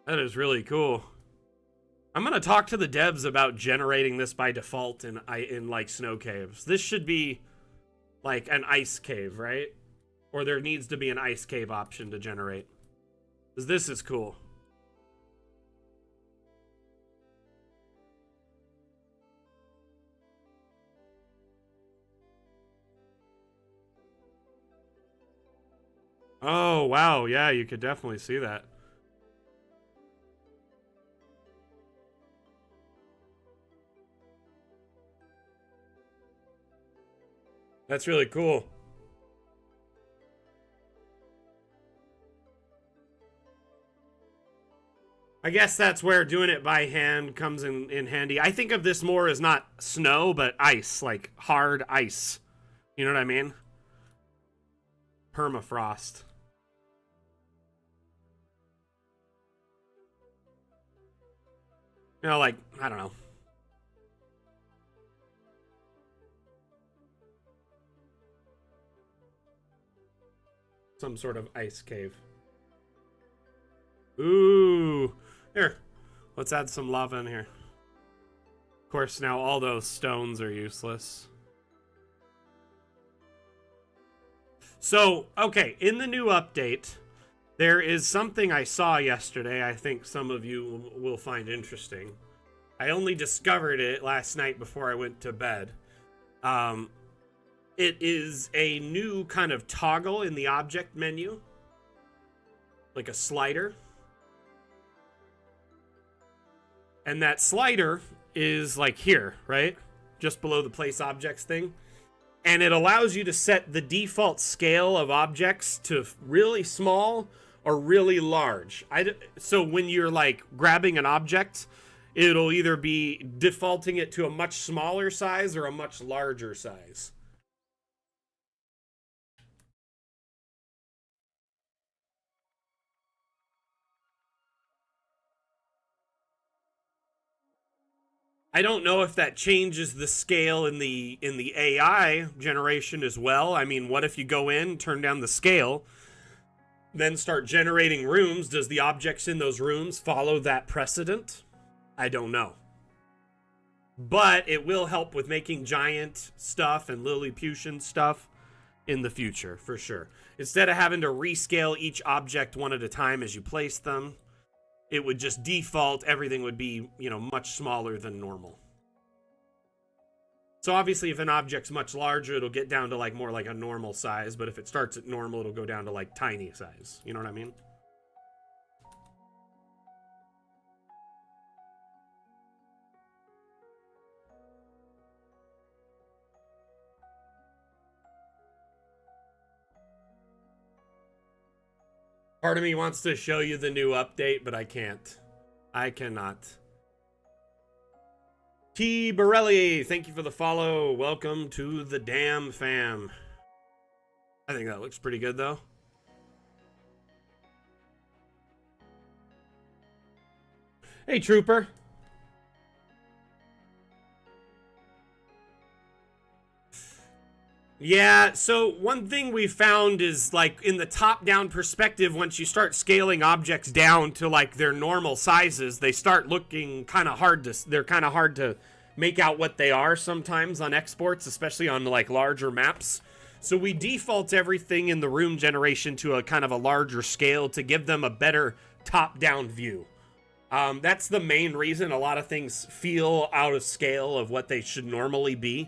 That is really cool. I'm gonna talk to the devs about generating this by default in like snow caves. This should be like an ice cave, right? Or there needs to be an ice cave option to generate. Because this is cool. Oh, wow. Yeah, you could definitely see that. That's really cool. I guess that's where doing it by hand comes in handy. I think of this more as not snow, but ice, like hard ice. You know what I mean? Permafrost. You know, like, I don't know. Some sort of ice cave. Ooh. Here. Let's add some lava in here. Of course, now all those stones are useless. So, okay, in the new update, there is something I saw yesterday I think some of you will find interesting. I only discovered it last night before I went to bed. It is a new kind of toggle in the object menu, like a slider. And that slider is like here, right? Just below the place objects thing. And it allows you to set the default scale of objects to really small or really large. So when you're like grabbing an object, it'll either be defaulting it to a much smaller size or a much larger size. I don't know if that changes the scale in the AI generation as well. I mean, what if you go in, turn down the scale, then start generating rooms? Does the objects in those rooms follow that precedent? I don't know. But it will help with making giant stuff and Lilliputian stuff in the future, for sure. Instead of having to rescale each object one at a time as you place them, it would just default, everything would be, much smaller than normal. So obviously if an object's much larger, it'll get down to like more like a normal size, but if it starts at normal, it'll go down to like tiny size. You know what I mean? Part of me wants to show you the new update, but I can't. I cannot. T. Borelli, thank you for the follow. Welcome to the damn fam. I think that looks pretty good, though. Hey, Trooper. Yeah, so one thing we found is like in the top-down perspective, once you start scaling objects down to like their normal sizes, they start looking kind of hard to, they're kind of hard to make out what they are sometimes on exports, especially on like larger maps. So we default everything in the room generation to a kind of a larger scale to give them a better top-down view. That's the main reason a lot of things feel out of scale of what they should normally be.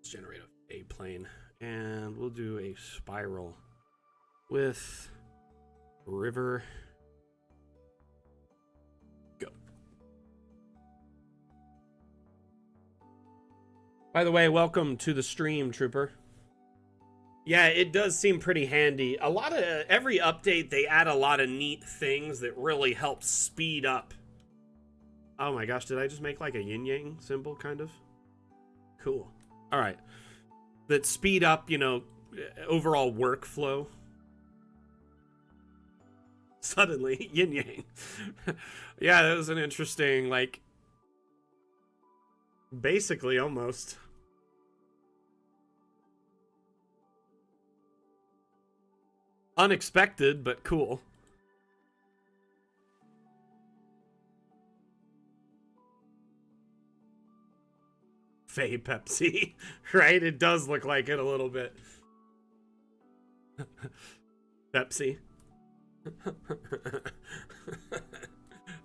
Generate a plane and we'll do a spiral. with river. Go. By the way, welcome to the stream, Trooper. Yeah, it does seem pretty handy. A lot of every update, they add a lot of neat things that really help speed up. Oh my gosh, did I just make like a yin-yang symbol, kind of? Cool. All right. That speed up, you know, overall workflow. Suddenly, yin-yang. Yeah, that was an interesting, like, basically, almost. Unexpected, but cool. Faye Pepsi, right? It does look like it a little bit. Pepsi.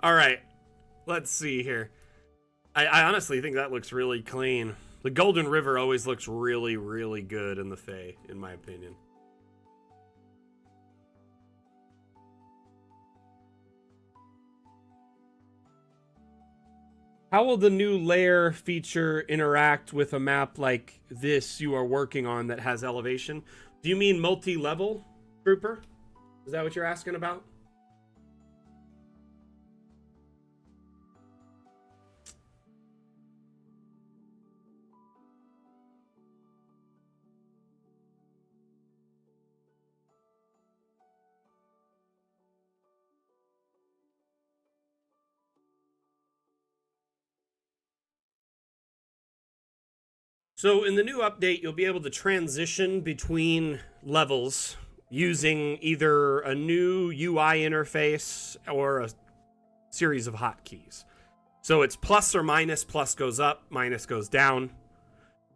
All right, let's see here. I honestly think that looks really clean. The Golden River always looks really, really good in the Fae, in my opinion. How will the new layer feature interact with a map like this you are working on that has elevation? Do you mean multi-level, Trooper? Is that what you're asking about? So in the new update, you'll be able to transition between levels using either a new UI interface or a series of hotkeys. So it's plus or minus, plus goes up, minus goes down.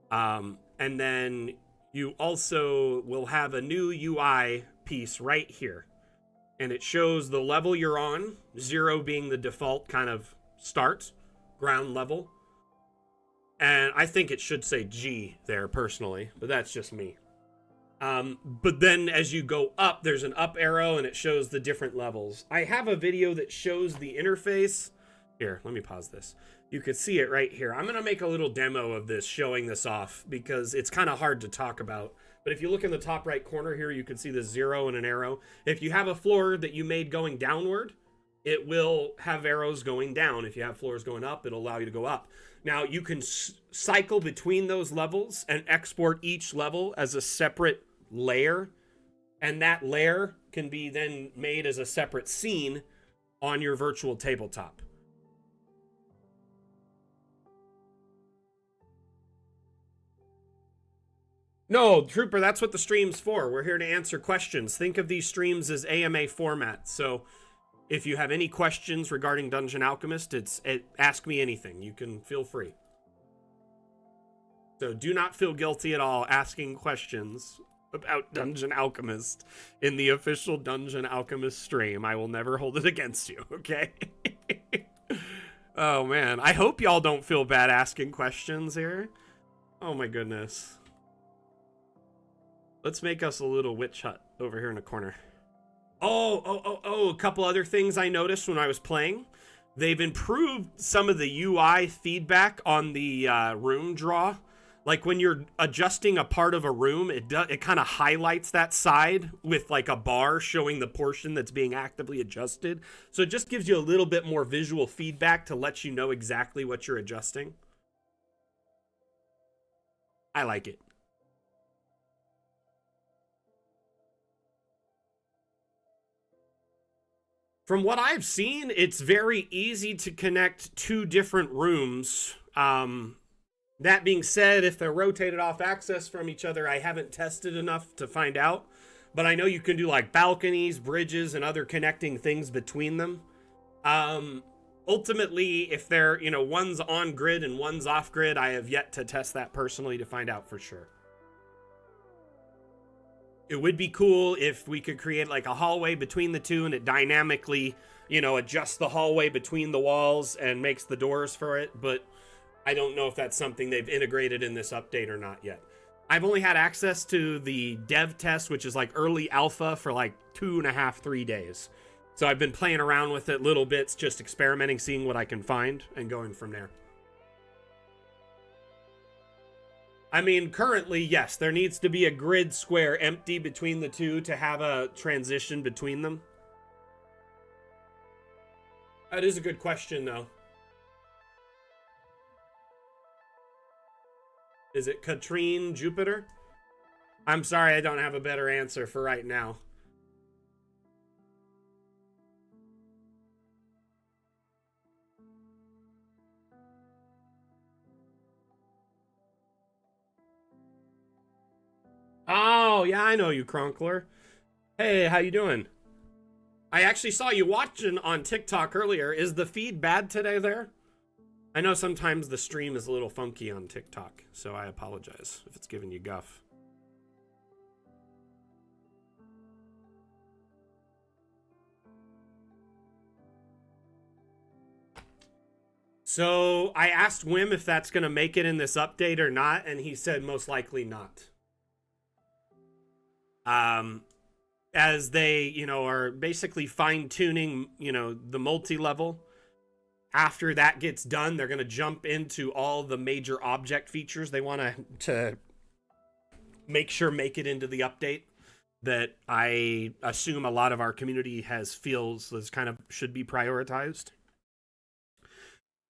And then you also will have a new UI piece right here. And it shows the level you're on, 0 being the default kind of start, ground level. And I think it should say G there, personally, but that's just me. But then as you go up, there's an up arrow, and it shows the different levels. I have a video that shows the interface. Here, let me pause this. You could see it right here. I'm going to make a little demo of this, showing this off, because it's kind of hard to talk about. But if you look in the top right corner here, you can see the 0 and an arrow. If you have a floor that you made going downward, it will have arrows going down. If you have floors going up, it'll allow you to go up. Now, you can cycle between those levels and export each level as a separate layer. And that layer can be then made as a separate scene on your virtual tabletop. No, Trooper, that's what the stream's for. We're here to answer questions. Think of these streams as AMA format. So if you have any questions regarding Dungeon Alchemist, it's ask me anything. You can feel free. So do not feel guilty at all asking questions about Dungeon Alchemist in the official Dungeon Alchemist stream. I will never hold it against you, okay? Oh, man. I hope y'all don't feel bad asking questions here. Oh, my goodness. Let's make us a little witch hut over here in the corner. Oh, a couple other things I noticed when I was playing. They've improved some of the UI feedback on the room draw. Like when you're adjusting a part of a room, it kind of highlights that side with like a bar showing the portion that's being actively adjusted. So it just gives you a little bit more visual feedback to let you know exactly what you're adjusting. I like it. From what I've seen, it's very easy to connect two different rooms. That being said, if they're rotated off axis from each other, I haven't tested enough to find out. But I know you can do like balconies, bridges, and other connecting things between them. Ultimately, if they're, one's on grid and one's off grid, I have yet to test that personally to find out for sure. It would be cool if we could create like a hallway between the two and it dynamically, adjusts the hallway between the walls and makes the doors for it. But I don't know if that's something they've integrated in this update or not yet. I've only had access to the dev test, which is like early alpha, for like 2.5, 3 days. So I've been playing around with it little bits, just experimenting, seeing what I can find, and going from there. I mean, currently, yes, there needs to be a grid square empty between the two to have a transition between them. That is a good question, though. Is it Katrine Jupiter? I'm sorry, I don't have a better answer for right now. Oh, yeah, I know you, Cronkler. Hey, how you doing? I actually saw you watching on TikTok earlier. Is the feed bad today there? I know sometimes the stream is a little funky on TikTok, so I apologize if it's giving you guff. So I asked Wim if that's going to make it in this update or not, and he said most likely not. As they, are basically fine-tuning, the multi-level. After that gets done, they're going to jump into all the major object features they want to make it into the update that I assume a lot of our community feels as kind of should be prioritized.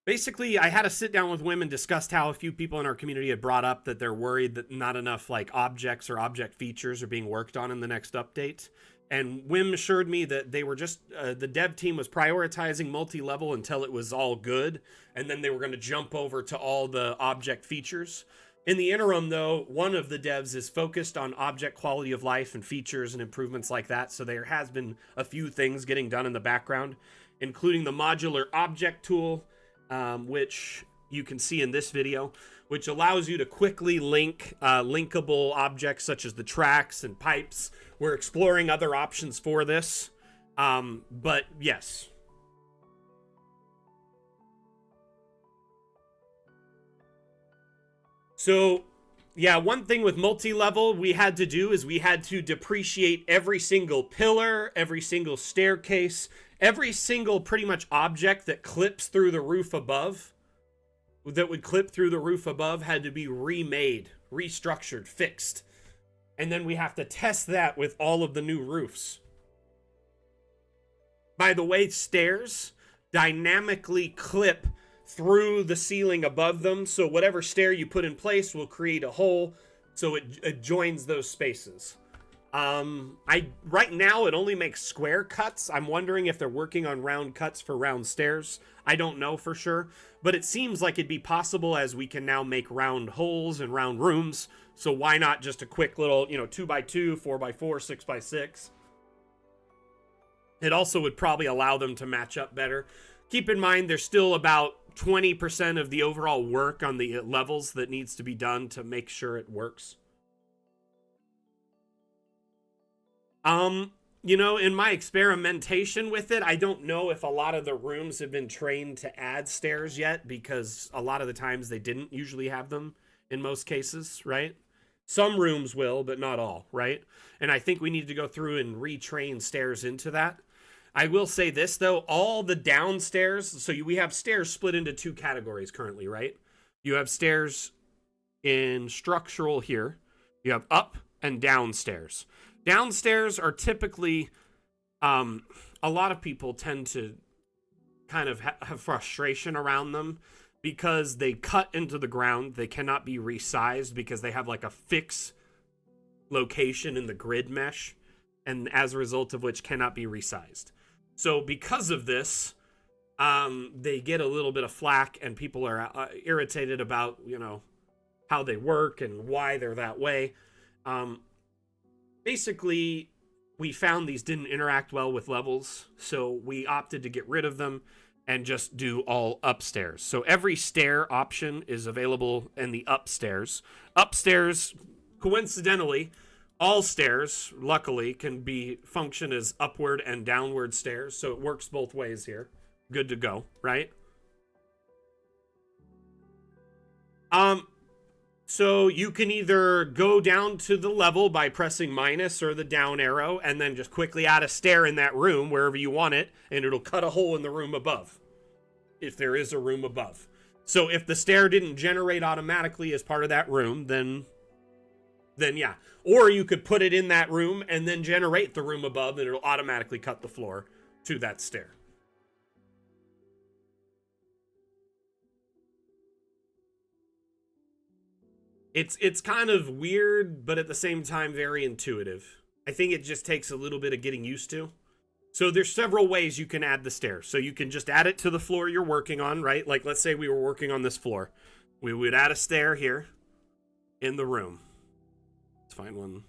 Basically, I had a sit down with Wim and discussed how a few people in our community had brought up that they're worried that not enough like objects or object features are being worked on in the next update. And Wim assured me that they were just, the dev team was prioritizing multi-level until it was all good. And then they were going to jump over to all the object features. In the interim, though, one of the devs is focused on object quality of life and features and improvements like that. So there has been a few things getting done in the background, including the modular object tool, which you can see in this video, which allows you to quickly link linkable objects such as the tracks and pipes. We're exploring other options for this, but yes. So, yeah, one thing with multi-level we had to do is we had to depreciate every single pillar, every single staircase, every single pretty much object that clips through the roof above, that would clip through the roof above, had to be remade, restructured, fixed. And then we have to test that with all of the new roofs. By the way, stairs dynamically clip through the ceiling above them, so whatever stair you put in place will create a hole, so it joins those spaces. Right now it only makes square cuts. I'm wondering if they're working on round cuts for round stairs. I don't know for sure, but it seems like it'd be possible, as we can now make round holes and round rooms. So why not just a quick little, 2x2, 4x4, 6x6? It also would probably allow them to match up better. Keep in mind, there's still about 20% of the overall work on the levels that needs to be done to make sure it works. In my experimentation with it, I don't know if a lot of the rooms have been trained to add stairs yet, because a lot of the times they didn't usually have them in most cases, right? Some rooms will, but not all, right? And I think we need to go through and retrain stairs into that. I will say this, though, all the downstairs, so we have stairs split into two categories currently, right? You have stairs in structural here. You have up and downstairs. Downstairs are typically, a lot of people tend to kind of have frustration around them because they cut into the ground. They cannot be resized because they have like a fixed location in the grid mesh, and as a result of which cannot be resized. So because of this, they get a little bit of flack, and people are irritated about, how they work and why they're that way. Basically, we found these didn't interact well with levels, so we opted to get rid of them and just do all upstairs. So every stair option is available in the upstairs. Upstairs, coincidentally, all stairs, luckily, can function as upward and downward stairs, so it works both ways here. Good to go, right? So you can either go down to the level by pressing minus or the down arrow and then just quickly add a stair in that room wherever you want it, and it'll cut a hole in the room above, if there is a room above. So if the stair didn't generate automatically as part of that room, then yeah. Or you could put it in that room and then generate the room above, and it'll automatically cut the floor to that stair. It's kind of weird, but at the same time very intuitive. I think it just takes a little bit of getting used to. So there's several ways you can add the stairs. So you can just add it to the floor you're working on, right? Like let's say we were working on this floor. We would add a stair here in the room. Let's find one.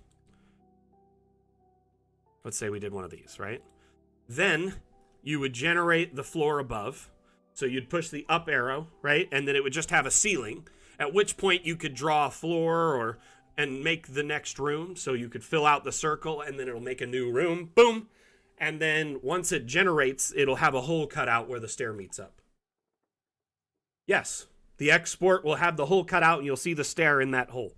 Let's say we did one of these, right? Then you would generate the floor above. So you'd push the up arrow, right? And then it would just have a ceiling. At which point you could draw a floor and make the next room. So you could fill out the circle and then it'll make a new room. Boom. And then once it generates, it'll have a hole cut out where the stair meets up. Yes, the export will have the hole cut out and you'll see the stair in that hole.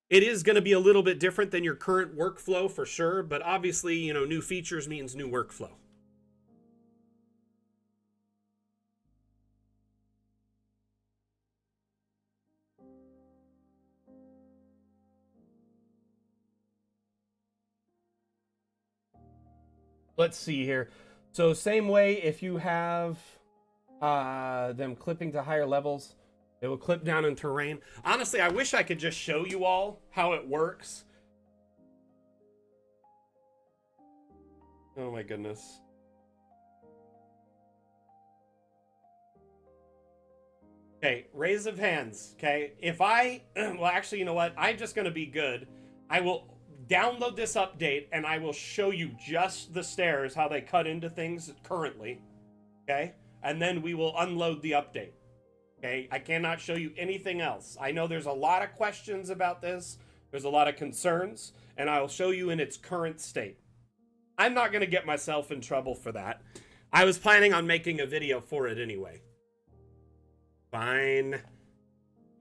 It is going to be a little bit different than your current workflow for sure, but obviously, you know, new features means new workflow. Let's see here. So same way, if you have them clipping to higher levels, it will clip down in terrain. Honestly, I wish I could just show you all how it works. Oh my goodness. Okay, raise of hands, okay? If I, well, actually, you know what? I'm just going to be good. I will download this update and I will show you just the stairs, how they cut into things currently, okay? And then we will unload the update, okay? I cannot show you anything else. I know there's a lot of questions about this. There's a lot of concerns, and I'll show you in its current state. I'm not going to get myself in trouble for that. I was planning on making a video for it anyway. Fine.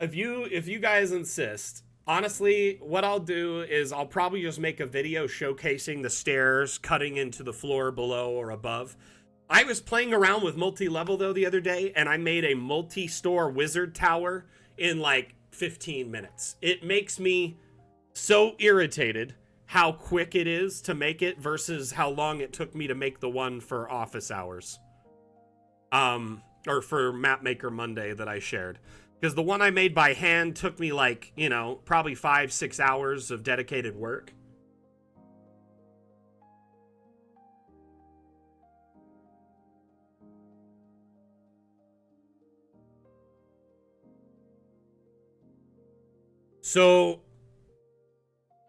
If you guys insist, honestly, what I'll do is I'll probably just make a video showcasing the stairs cutting into the floor below or above. I was playing around with multi-level though the other day, and I made a multi-store wizard tower in like 15 minutes. It makes me so irritated how quick it is to make it versus how long it took me to make the one for office hours. Or for Mapmaker Monday that I shared. Because the one I made by hand took me like, you know, probably 5-6 hours of dedicated work. So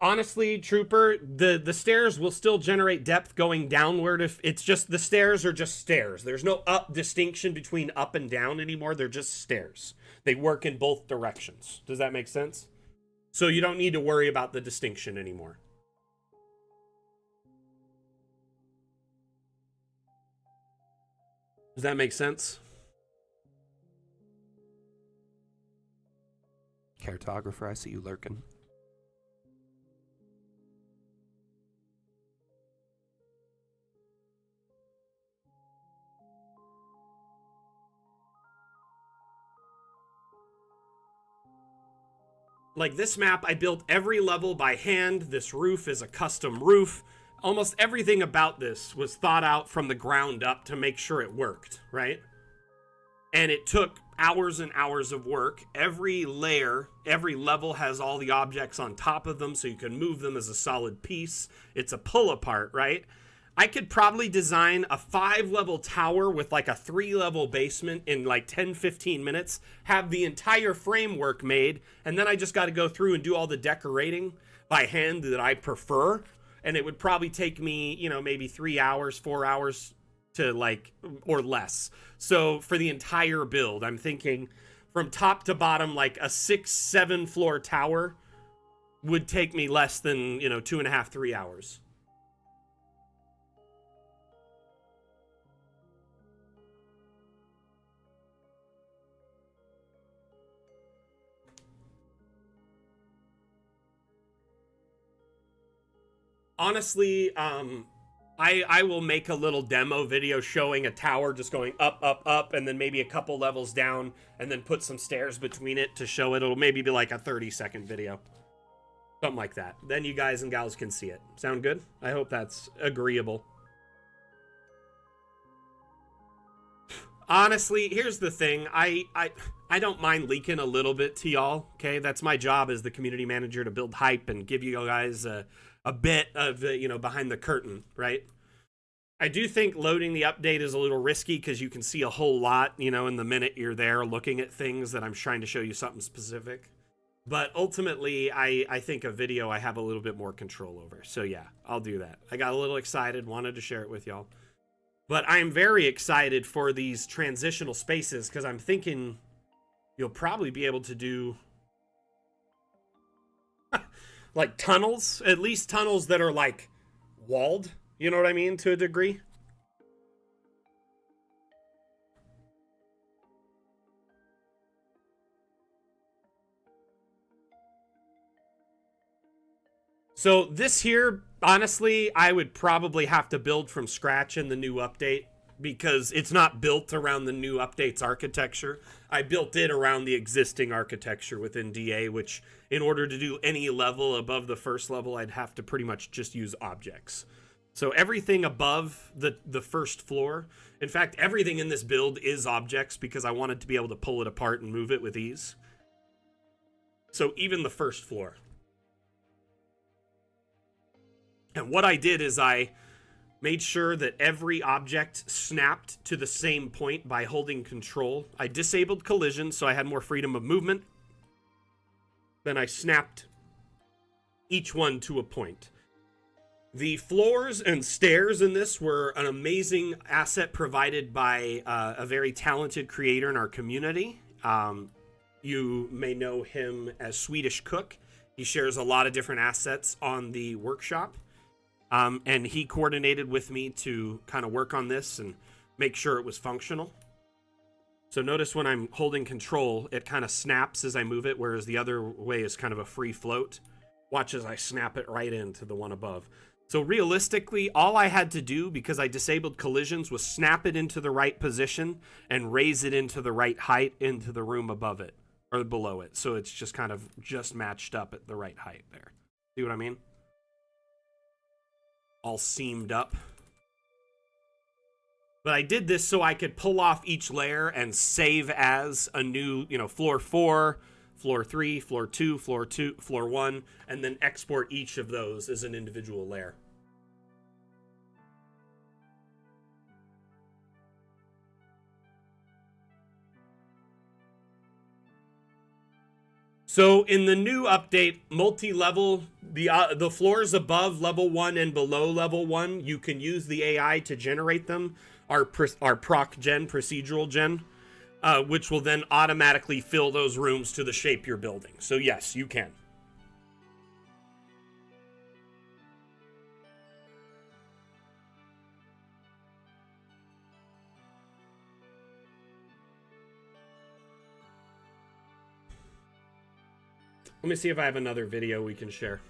honestly, Trooper, the stairs will still generate depth going downward. If it's just, the stairs are just stairs. There's no up distinction between up and down anymore. They're just stairs. They work in both directions. Does that make sense? So you don't need to worry about the distinction anymore. Does that make sense? Cartographer, I see you lurking. Like this map, I built every level by hand. This roof is a custom roof. Almost everything about this was thought out from the ground up to make sure it worked, right? And it took hours and hours of work. Every layer, every level has all the objects on top of them so you can move them as a solid piece. It's a pull apart, right? I could probably design a 5-level tower with like a 3-level basement in like 10-15 minutes, have the entire framework made, and then I just got to go through and do all the decorating by hand that I prefer. And it would probably take me, you know, maybe 3 hours, 4 hours to like, or less. So for the entire build, I'm thinking from top to bottom, like a 6-7 floor tower would take me less than, you know, 2.5, 3 hours. Honestly, I will make a little demo video showing a tower just going up, up, up, and then maybe a couple levels down, and then put some stairs between it to show it. It'll maybe be like a 30-second video. Something like that. Then you guys and gals can see it. Sound good? I hope that's agreeable. Honestly, here's the thing. I don't mind leaking a little bit to y'all, okay? That's my job as the community manager, to build hype and give you guys a bit of, behind the curtain, right? I do think loading the update is a little risky because you can see a whole lot, in the minute you're there looking at things that I'm trying to show you something specific. But ultimately, I think a video I have a little bit more control over. So yeah, I'll do that. I got a little excited, wanted to share it with y'all. But I'm very excited for these transitional spaces because I'm thinking you'll probably be able to do like tunnels, at least tunnels that are like walled, you know what I mean, to a degree. So this here, honestly, I would probably have to build from scratch in the new update because it's not built around the new update's architecture. I built it around the existing architecture within DA, which in order to do any level above the first level, I'd have to pretty much just use objects. So everything above the first floor, in fact, everything in this build is objects because I wanted to be able to pull it apart and move it with ease. So even the first floor. And what I did is I made sure that every object snapped to the same point by holding control. I disabled collision so I had more freedom of movement. Then I snapped each one to a point. The floors and stairs in this were an amazing asset provided by a very talented creator in our community. You may know him as Swedish Cook. He shares a lot of different assets on the workshop. And he coordinated with me to kind of work on this and make sure it was functional. So notice when I'm holding control, it kind of snaps as I move it, whereas the other way is kind of a free float. Watch as I snap it right into the one above. So realistically, all I had to do, because I disabled collisions, was snap it into the right position and raise it into the right height into the room above it, or below it. So it's just kind of just matched up at the right height there. See what I mean? All seamed up. But I did this so I could pull off each layer and save as a new, floor 4, floor 3, floor 2, floor 2, floor 1, and then export each of those as an individual layer. So in the new update, multi-level, the floors above level 1 and below level 1, you can use the AI to generate them, our proc gen, procedural gen, which will then automatically fill those rooms to the shape you're building. So yes, you can. Let me see if I have another video we can share.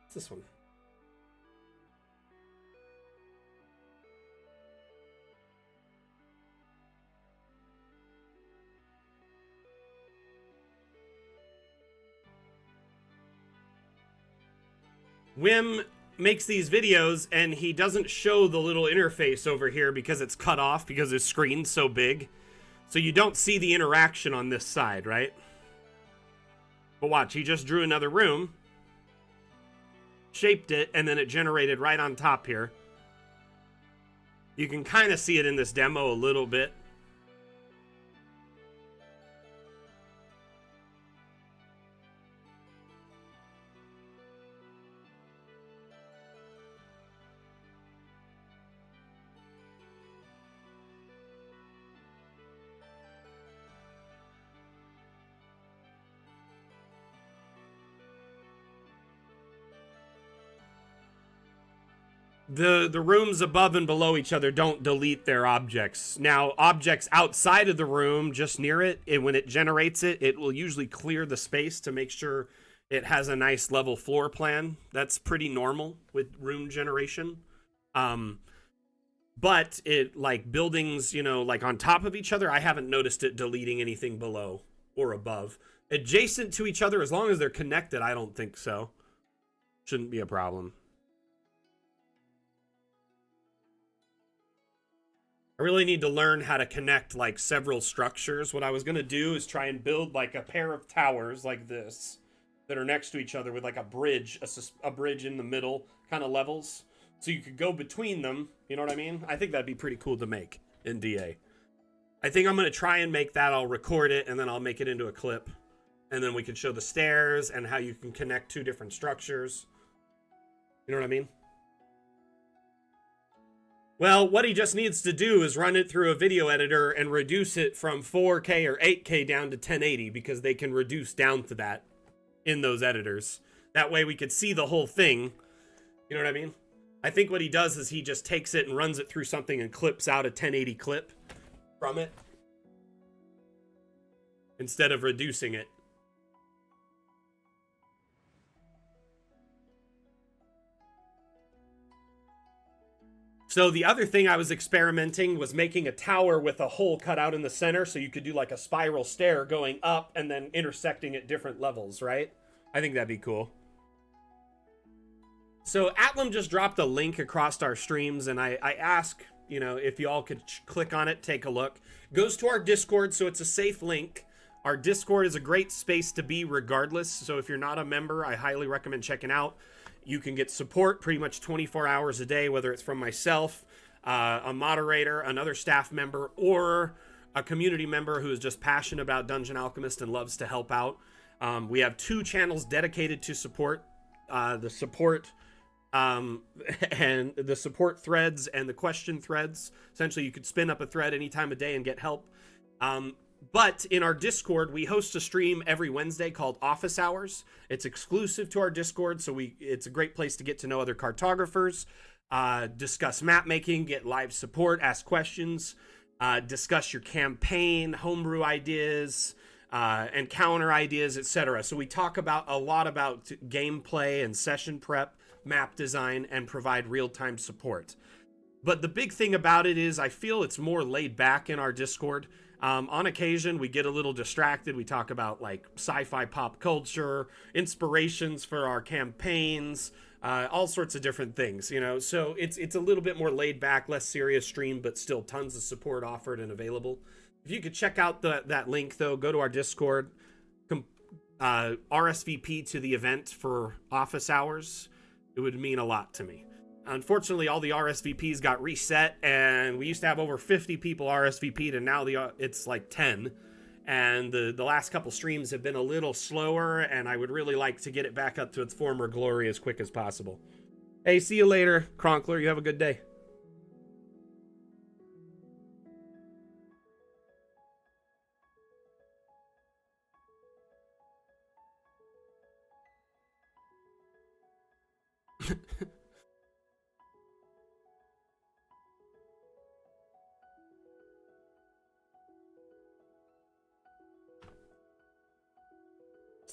What's this one? Wim makes these videos and he doesn't show the little interface over here because it's cut off because his screen's so big. So you don't see the interaction on this side, right? But watch, he just drew another room, shaped it, and then it generated right on top here. You can kind of see it in this demo a little bit. The rooms above and below each other don't delete their objects. Now, objects outside of the room, just near it, when it generates it, it will usually clear the space to make sure It has a nice level floor plan. That's pretty normal with room generation. Um, but it like buildings, you know, like on top of each other, I haven't noticed it deleting anything below or above. Adjacent to each other, as long as they're connected, I don't think so. Shouldn't be a problem. I really need to learn how to connect like several structures. What I was going to do is try and build like a pair of towers like this that are next to each other with like a bridge, a bridge in the middle kind of levels. So you could go between them. You know what I mean? I think that'd be pretty cool to make in DA. I think I'm going to try and make that. I'll record it and then I'll make it into a clip. And then we can show the stairs and how you can connect two different structures. You know what I mean? Well, what he just needs to do is run it through a video editor and reduce it from 4K or 8K down to 1080 because they can reduce down to that in those editors. That way we could see the whole thing. You know what I mean? I think what he does is he just takes it and runs it through something and clips out a 1080 clip from it instead of reducing it. So the other thing I was experimenting was making a tower with a hole cut out in the center so you could do like a spiral stair going up and then intersecting at different levels, right? I think that'd be cool. So Atlam just dropped a link across our streams and I ask, you know, if y'all could click on it, take a look. Goes to our Discord, so it's a safe link. Our Discord is a great space to be regardless. So if you're not a member, I highly recommend checking out. You can get support pretty much 24 hours a day, whether it's from myself, a moderator, another staff member, or a community member who is just passionate about Dungeon Alchemist and loves to help out. We have 2 channels dedicated to support. The support and the support threads and the question threads. Essentially, you could spin up a thread any time of day and get help. But in our Discord, we host a stream every Wednesday called Office Hours. It's exclusive to our Discord, so it's a great place to get to know other cartographers, discuss map making, get live support, ask questions, discuss your campaign, homebrew ideas, encounter ideas, etc. So we talk about a lot about gameplay and session prep, map design, and provide real-time support. But the big thing about it is I feel it's more laid back in our Discord. On occasion, we get a little distracted. We talk about like sci-fi pop culture, inspirations for our campaigns, all sorts of different things, you know. So it's a little bit more laid back, less serious stream, but still tons of support offered and available. If you could check out that link, though, go to our Discord, RSVP to the event for Office Hours. It would mean a lot to me. Unfortunately, all the RSVPs got reset, and we used to have over 50 people RSVP'd, and now it's like 10. And the last couple streams have been a little slower, and I would really like to get it back up to its former glory as quick as possible. Hey, see you later, Cronkler. You have a good day.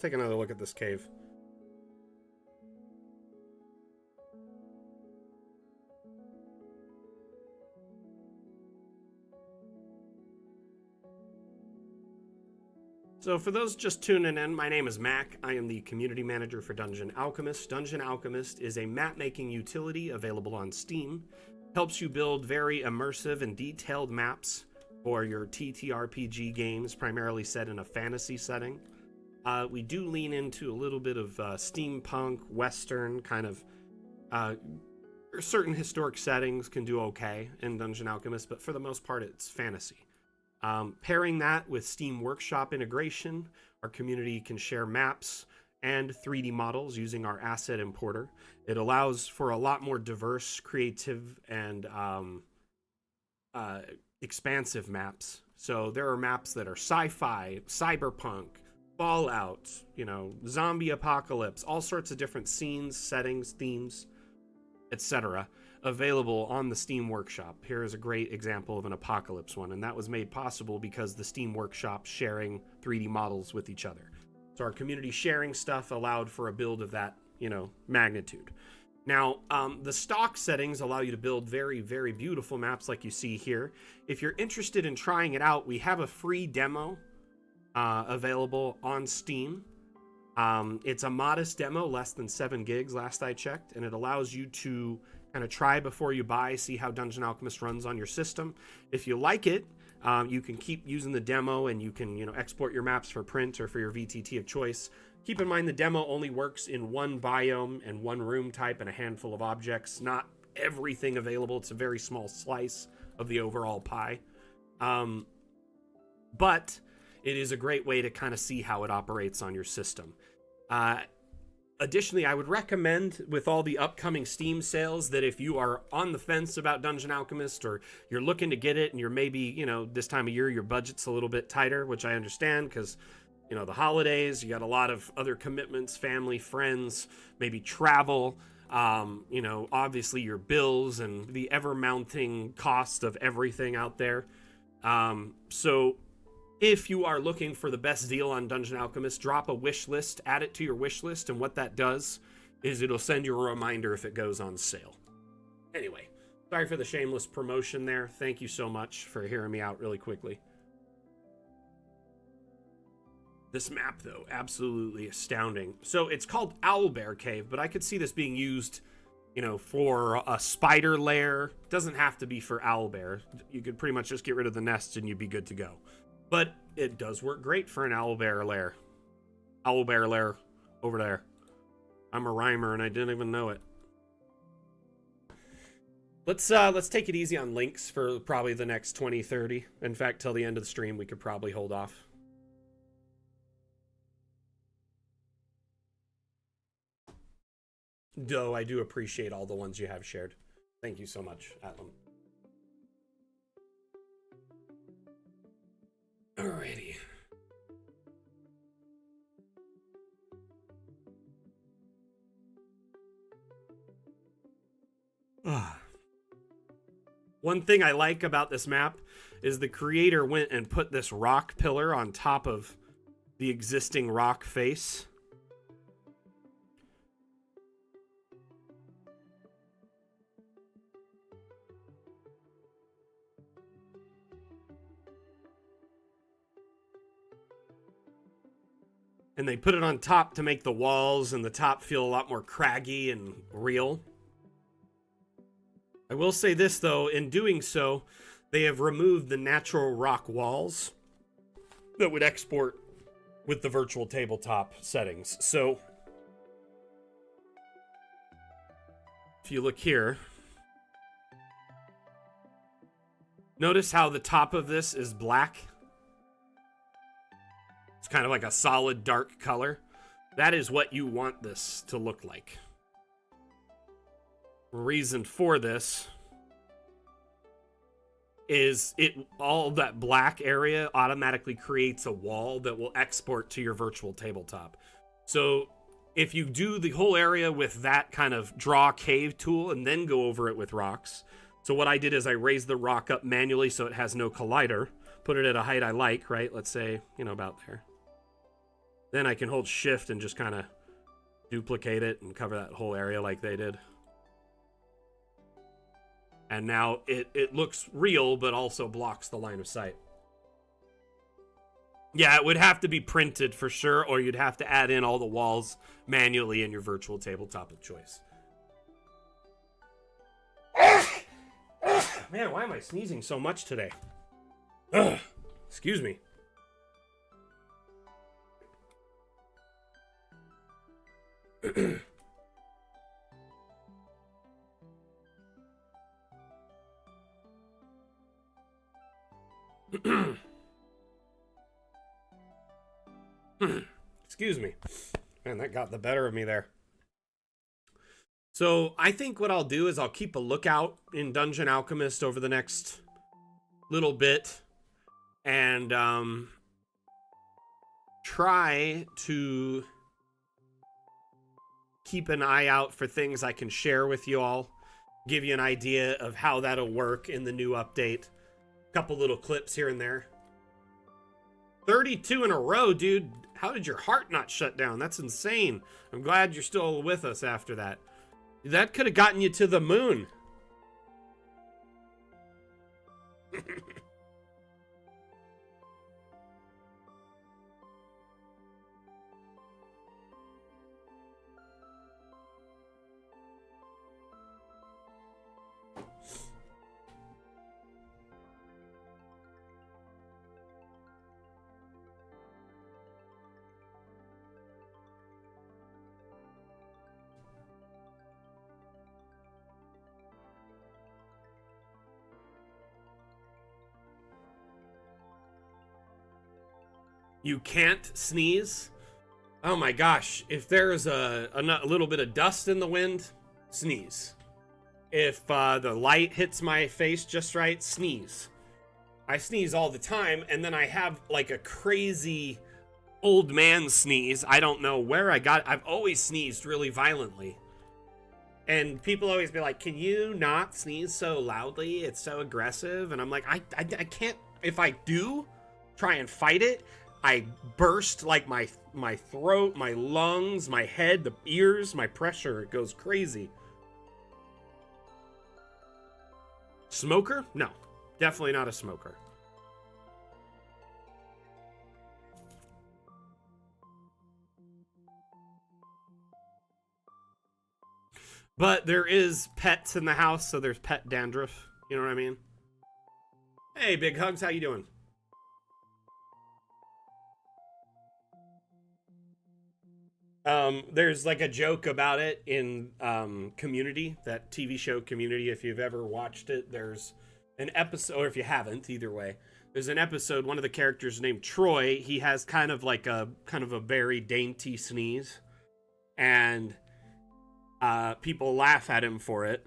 Let's take another look at this cave. So for those just tuning in, my name is Mac. I am the community manager for Dungeon Alchemist. Dungeon Alchemist is a map-making utility available on Steam. Helps you build very immersive and detailed maps for your TTRPG games, primarily set in a fantasy setting. We do lean into a little bit of steampunk, western, kind of certain historic settings can do okay in Dungeon Alchemist, but for the most part, it's fantasy. Pairing that with Steam Workshop integration, our community can share maps and 3D models using our asset importer. It allows for a lot more diverse, creative, and expansive maps. So there are maps that are sci-fi, cyberpunk, Fallout, you know, zombie apocalypse, all sorts of different scenes, settings, themes, etc. available on the Steam Workshop. Here is a great example of an apocalypse one, and that was made possible because the Steam Workshop sharing 3D models with each other. So our community sharing stuff allowed for a build of that, you know, magnitude. Now, the stock settings allow you to build very, very beautiful maps like you see here. If you're interested in trying it out, we have a free demo available on Steam. It's a modest demo, less than 7 gigs last I checked, and it allows you to kind of try before you buy, see how Dungeon Alchemist runs on your system. If you like it, you can keep using the demo, and you can, you know, export your maps for print or for your VTT of choice. Keep in mind the demo only works in one biome and one room type and a handful of objects, not everything available. It's a very small slice of the overall pie. But it is a great way to kind of see how it operates on your system. Additionally, I would recommend, with all the upcoming Steam sales, that if you are on the fence about Dungeon Alchemist, or you're looking to get it and you're maybe, you know, this time of year your budget's a little bit tighter, which I understand because, you know, the holidays, you got a lot of other commitments, family, friends, maybe travel, you know, obviously your bills and the ever-mounting cost of everything out there. So if you are looking for the best deal on Dungeon Alchemist, drop a wish list, add it to your wish list, and what that does is it'll send you a reminder if it goes on sale. Anyway, sorry for the shameless promotion there. Thank you so much for hearing me out really quickly. This map, though, absolutely astounding. So it's called Owlbear Cave, but I could see this being used, you know, for a spider lair. It doesn't have to be for owlbear. You could pretty much just get rid of the nests and you'd be good to go. But it does work great for an owlbear lair. Owlbear lair over there. I'm a rhymer and I didn't even know it. Let's take it easy on links for probably the next 20, 30. In fact, till the end of the stream, we could probably hold off. Though I do appreciate all the ones you have shared. Thank you so much, Atlam. Alrighty. One thing I like about this map is the creator went and put this rock pillar on top of the existing rock face. And they put it on top to make the walls and the top feel a lot more craggy and real. I will say this, though, in doing so, they have removed the natural rock walls that would export with the virtual tabletop settings. So, if you look here, notice how the top of this is black? It's kind of like a solid dark color. That is what you want this to look like. Reason for this is all that black area automatically creates a wall that will export to your virtual tabletop. So if you do the whole area with that kind of draw cave tool and then go over it with rocks. So what I did is I raised the rock up manually so it has no collider, put it at a height I like, right? Let's say, you know, about there. Then I can hold shift and just kind of duplicate it and cover that whole area like they did. And now it looks real, but also blocks the line of sight. Yeah, it would have to be printed for sure, or you'd have to add in all the walls manually in your virtual tabletop of choice. Man, why am I sneezing so much today? Excuse me. Excuse me. Man, that got the better of me there. So I think what I'll do is I'll keep a lookout in Dungeon Alchemist over the next little bit and try to keep an eye out for things I can share with you all, give you an idea of how that'll work in the new update. A couple little clips here and there. 32 in a row, dude. How did your heart not shut down? That's insane. I'm glad you're still with us after that. That could have gotten you to the moon. You can't sneeze? Oh my gosh. If there's a little bit of dust in the wind, sneeze. If the light hits my face just right, sneeze. I sneeze all the time, and then I have like a crazy old man sneeze. I don't know where I got it. I've always sneezed really violently. And people always be like, can you not sneeze so loudly? It's so aggressive. And I'm like, I can't. If I do try and fight it, I burst like my throat, my lungs, my head, the ears, my pressure. It goes crazy. Smoker? No, definitely not a smoker. But there is pets in the house, so there's pet dandruff. You know what I mean? Hey, Big Hugs, how you doing? There's like a joke about it in Community, that TV show Community. If you've ever watched it, there's an episode, or if you haven't, either way, there's an episode. One of the characters named Troy. He has kind of a very dainty sneeze, and people laugh at him for it.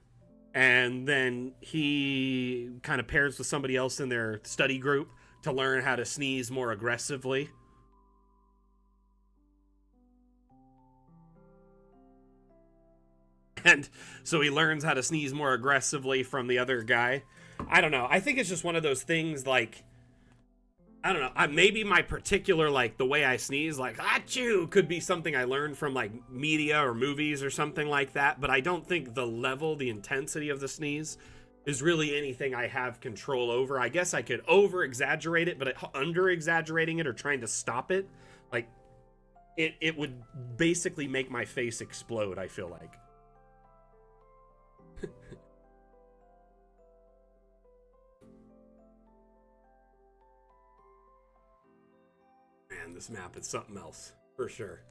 And then he kind of pairs with somebody else in their study group to learn how to sneeze more aggressively. And so he learns how to sneeze more aggressively from the other guy. I don't know. I think it's just one of those things, like, I don't know. Maybe my particular, like, the way I sneeze, like, achoo, could be something I learned from, like, media or movies or something like that. But I don't think the level, the intensity of the sneeze is really anything I have control over. I guess I could over-exaggerate it, but under-exaggerating it or trying to stop it, like, it would basically make my face explode, I feel like. Man, this map is something else, for sure.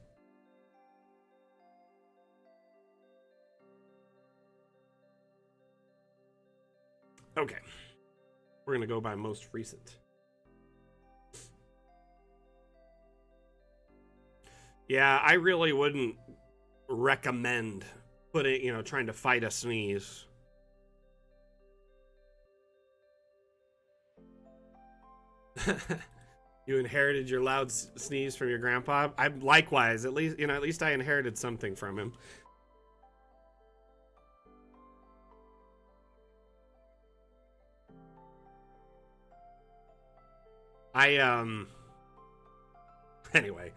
Okay. We're going to go by most recent. Yeah, I really wouldn't recommend trying to fight a sneeze. You inherited your loud sneeze from your grandpa. I likewise. At least I inherited something from him. Anyway,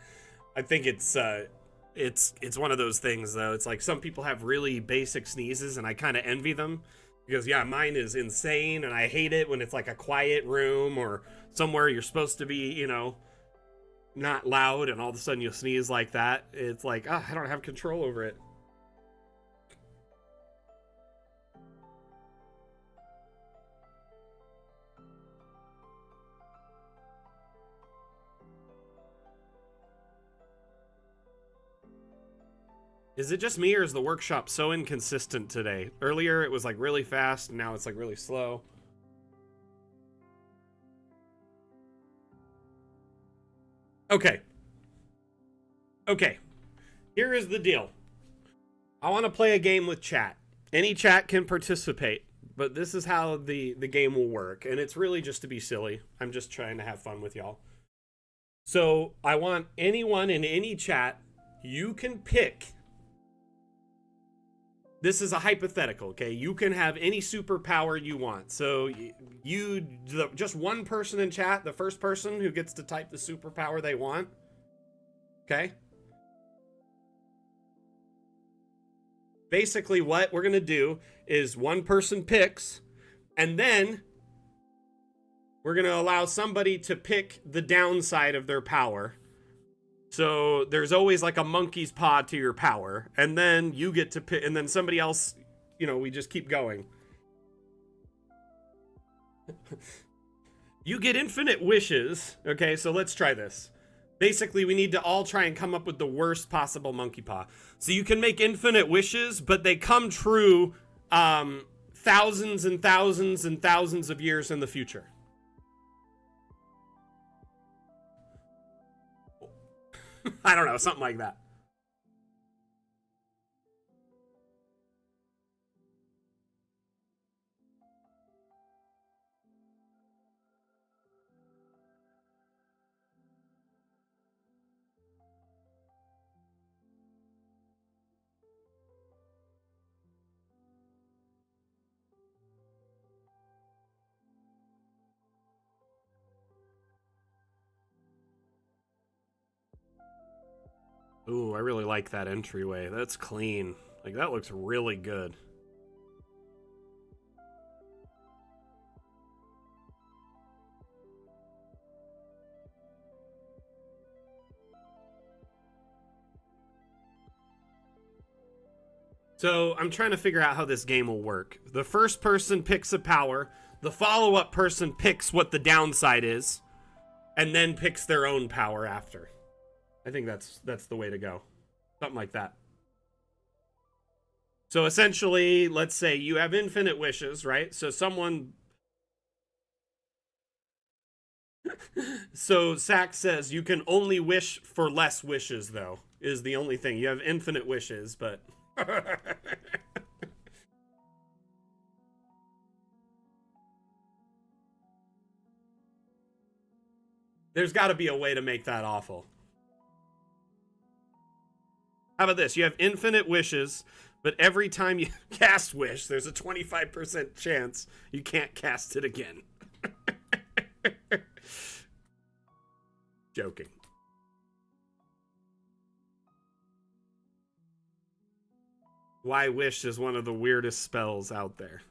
I think it's one of those things, though. It's like some people have really basic sneezes, and I kind of envy them. Because, yeah, mine is insane, and I hate it when it's like a quiet room or somewhere you're supposed to be, not loud, and all of a sudden you sneeze like that. It's like, I don't have control over it. Is it just me, or is the workshop so inconsistent today? Earlier it was like really fast, and now it's like really slow. Okay. Okay. Here is the deal. I want to play a game with chat. Any chat can participate, but this is how the game will work, and it's really just to be silly. I'm just trying to have fun with y'all. So I want anyone in any chat, you can pick. This is a hypothetical, okay? You can have any superpower you want. So just one person in chat, the first person who gets to type the superpower they want, Okay? Basically, what we're going to do is one person picks, and then we're going to allow somebody to pick the downside of their power. So there's always like a monkey's paw to your power, and then you get to pick, and then somebody else, we just keep going. You get infinite wishes. Okay, so let's try this. Basically, we need to all try and come up with the worst possible monkey paw. So you can make infinite wishes, but they come true thousands and thousands and thousands of years in the future. I don't know, something like that. Ooh, I really like that entryway. That's clean. Like, that looks really good. So I'm trying to figure out how this game will work. The first person picks a power. The follow-up person picks what the downside is, and then picks their own power after. I think that's the way to go. Something like that. So essentially, let's say you have infinite wishes, right? So so Sack says you can only wish for less wishes, though, is the only thing. You have infinite wishes, but... There's got to be a way to make that awful. How about this? You have infinite wishes, but every time you cast wish, there's a 25% chance you can't cast it again. Joking. Why wish is one of the weirdest spells out there.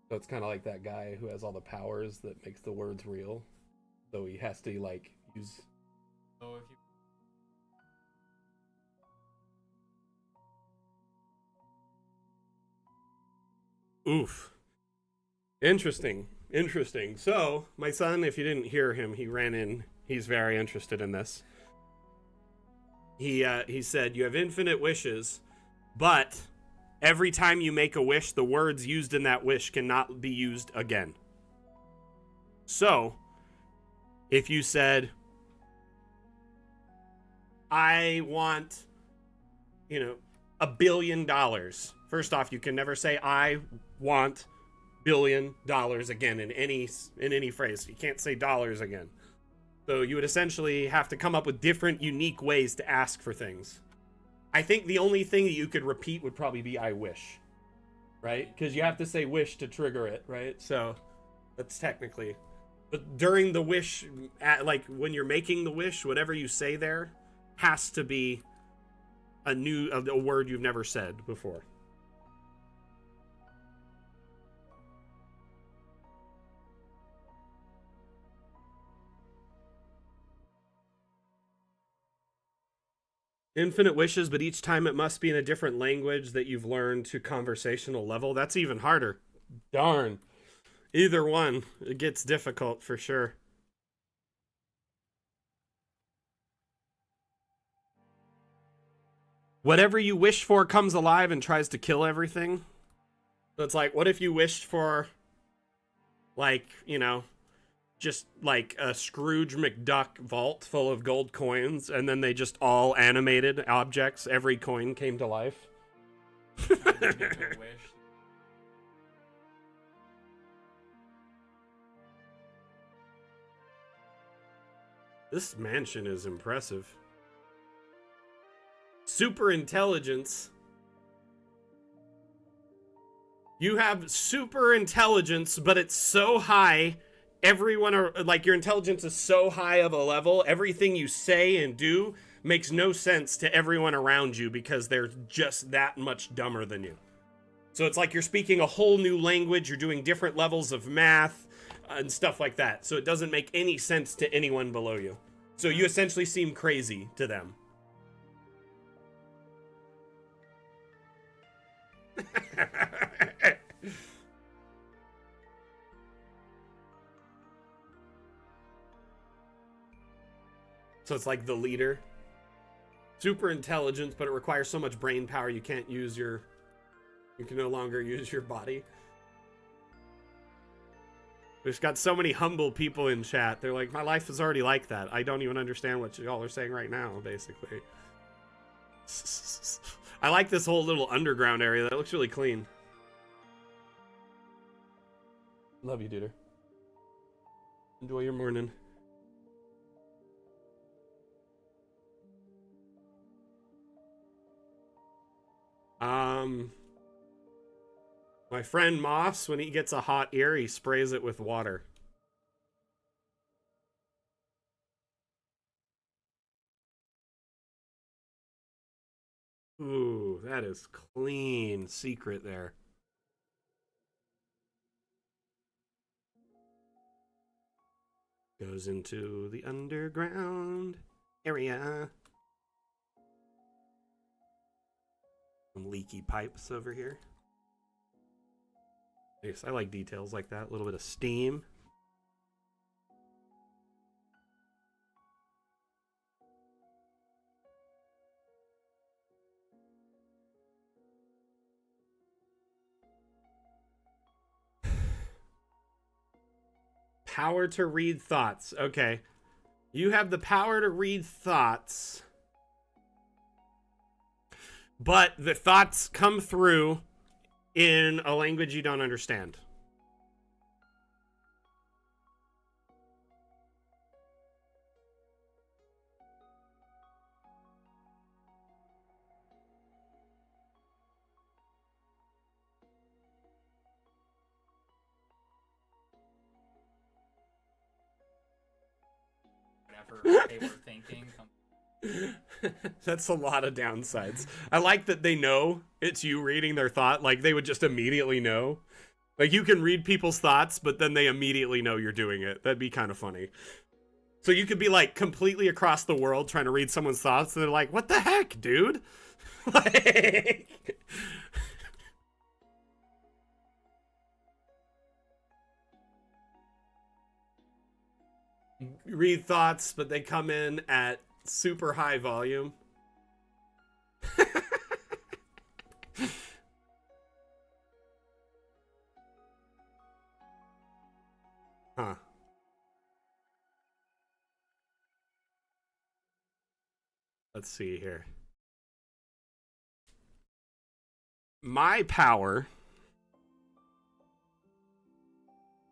So it's kind of like that guy who has all the powers that makes the words real. So he has to, like, use... So if you... Oof. Interesting. Interesting. So, my son, if you didn't hear him, he ran in. He's very interested in this. He said, you have infinite wishes, but... every time you make a wish, the words used in that wish cannot be used again. So, if you said, I want, $1 billion. First off, you can never say, I want $1 billion again in any phrase. You can't say dollars again. So you would essentially have to come up with different, unique ways to ask for things. I think the only thing that you could repeat would probably be I wish, right? Because you have to say wish to trigger it, right? So that's technically. But during the wish, like when you're making the wish, whatever you say there has to be a word you've never said before. Infinite wishes, but each time it must be in a different language that you've learned to conversational level. That's even harder. Darn. Either one. It gets difficult for sure. Whatever you wish for comes alive and tries to kill everything. So it's like, what if you wished for, like, just like a Scrooge McDuck vault full of gold coins, and then they just all animated objects. Every coin came to life. This mansion is impressive. Super intelligence. You have super intelligence, but it's so high. Everyone, like, your intelligence is so high of a level. Everything you say and do makes no sense to everyone around you because they're just that much dumber than you. So it's like you're speaking a whole new language. You're doing different levels of math and stuff like that. So it doesn't make any sense to anyone below you. So you essentially seem crazy to them. So it's like the leader. Super intelligence, but it requires so much brain power you can't use your... You can no longer use your body. There's got so many humble people in chat. They're like, my life is already like that. I don't even understand what y'all are saying right now, basically. I like this whole little underground area. That looks really clean. Love you, duder. Enjoy your morning. My friend Moss, when he gets a hot ear, he sprays it with water. Ooh, that is clean secret there. Goes into the underground area. Some leaky pipes over here. Nice. I like details like that. A little bit of steam. Power to read thoughts. Okay. You have the power to read thoughts. But the thoughts come through in a language you don't understand. Whatever they were thinking. That's a lot of downsides. I like that they know it's you reading their thought. Like, they would just immediately know. Like, you can read people's thoughts, but then they immediately know you're doing it. That'd be kind of funny. So you could be, like, completely across the world trying to read someone's thoughts, and they're like, what the heck, dude? Like... read thoughts, but they come in at super high volume. Huh. Let's see here. My power.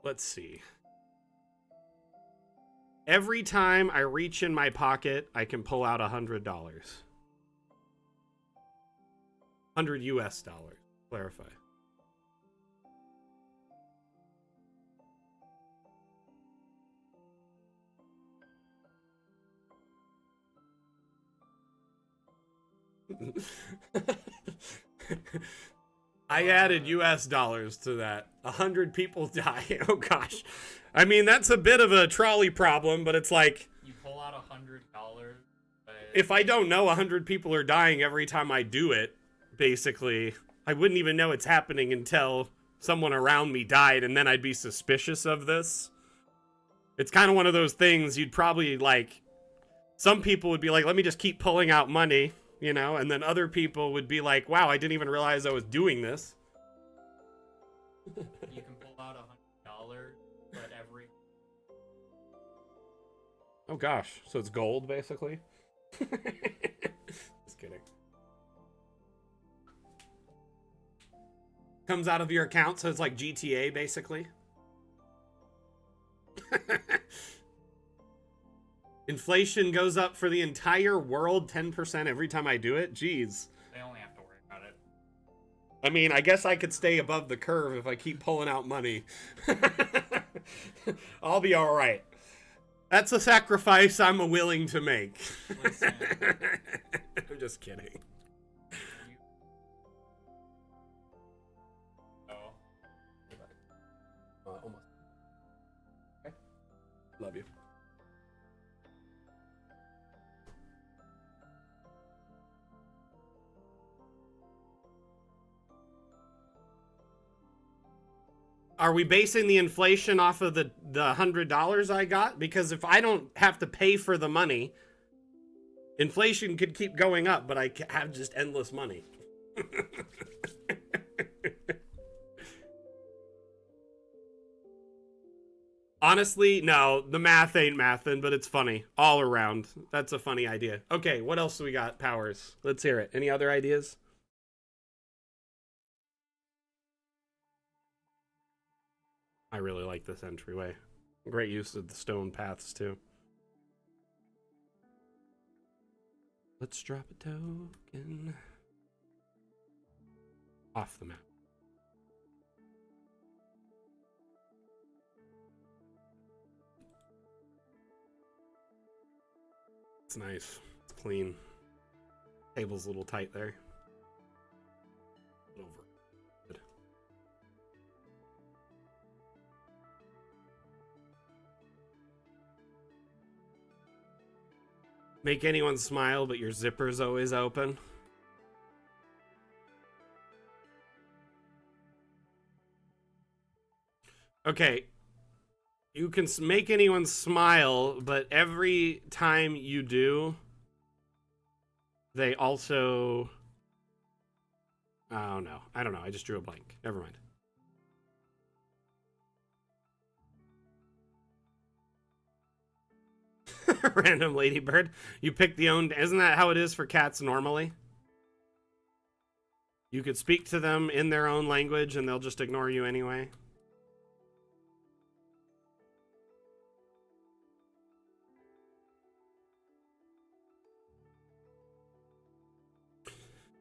Let's see. Every time I reach in my pocket, I can pull out $100. 100 US dollars. Clarify. I added US dollars to that. 100 people die. Oh gosh. I mean, that's a bit of a trolley problem, but it's like... You pull out $100, but... If I don't know 100 people are dying every time I do it, basically, I wouldn't even know it's happening until someone around me died, and then I'd be suspicious of this. It's kind of one of those things you'd probably, like... Some people would be like, let me just keep pulling out money, you know? And then other people would be like, wow, I didn't even realize I was doing this. You can pull out $100, but every... Oh gosh, so it's gold, basically? Just kidding. Comes out of your account, so it's like GTA, basically. Inflation goes up for the entire world 10% every time I do it? Jeez. They only have to worry about it. I mean, I guess I could stay above the curve if I keep pulling out money. I'll be all right. That's a sacrifice I'm willing to make. Listen. I'm just kidding. Oh. Almost. Okay. Love you. Are we basing the inflation off of the $100 I got? Because if I don't have to pay for the money, inflation could keep going up, but I have just endless money. Honestly, no, the math ain't mathin', but it's funny all around. That's a funny idea. Okay, what else do we got? Powers. Let's hear it. Any other ideas? I really like this entryway. Great use of the stone paths, too. Let's drop a token. Off the map. It's nice. It's clean. Table's a little tight there. Over. Good. Make anyone smile, but your zipper's always open. Okay. You can make anyone smile, but every time you do, they also... Oh, no. I don't know. I just drew a blank. Never mind. Random ladybird. You pick the own... Isn't that how it is for cats normally? You could speak to them in their own language and they'll just ignore you anyway.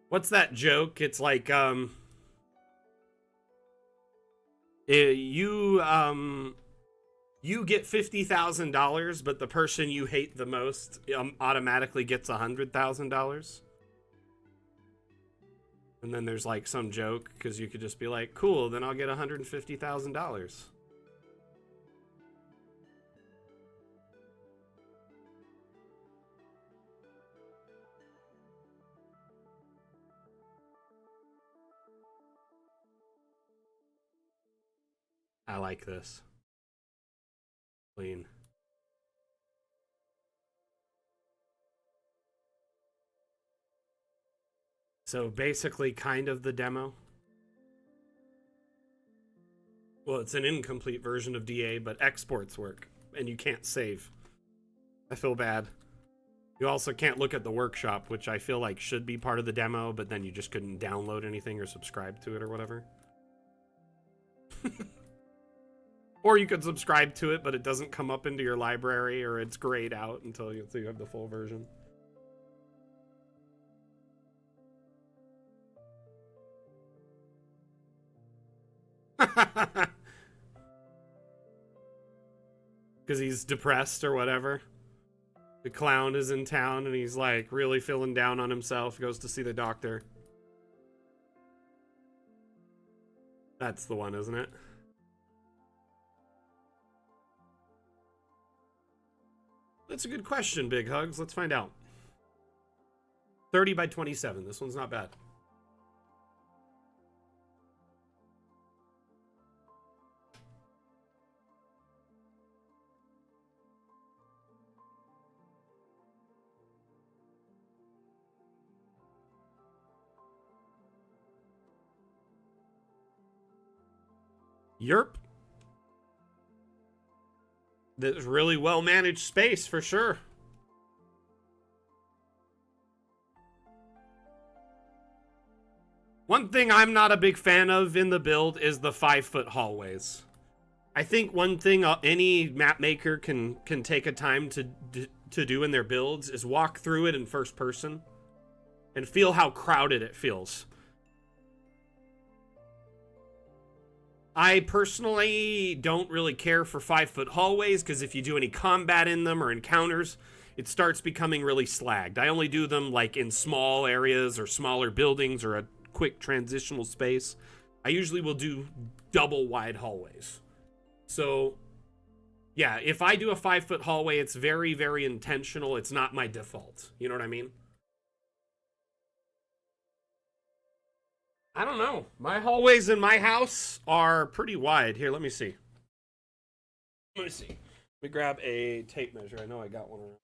What's that joke? It's like, you get $50,000, but the person you hate the most automatically gets $100,000. And then there's like some joke because you could just be like, cool, then I'll get $150,000. I like this. Clean. So basically kind of the demo. Well, it's an incomplete version of DA, but exports work and you can't save. I feel bad. You also can't look at the workshop, which I feel like should be part of the demo, but then you just couldn't download anything or subscribe to it or whatever. Or you could subscribe to it, but it doesn't come up into your library or it's grayed out until you have the full version. Because he's depressed or whatever. The clown is in town and he's like really feeling down on himself, goes to see the doctor. That's the one, isn't it? That's a good question, Big Hugs. Let's find out. 30 by 27. This one's not bad. Yerp. That's really well managed space for sure. One thing I'm not a big fan of in the build is the 5-foot hallways. I think one thing any map maker can take a time to do in their builds is walk through it in first person and feel how crowded it feels. I personally don't really care for 5 foot hallways because if you do any combat in them or encounters, it starts becoming really slagged. I only do them like in small areas or smaller buildings or a quick transitional space. I usually will do double wide hallways. So, yeah, if I do a 5 foot hallway, it's very, very intentional. It's not my default. You know what I mean? I don't know. My hallways in my house are pretty wide. Here, let me see. Let me see. Let me grab a tape measure. I know I got one around.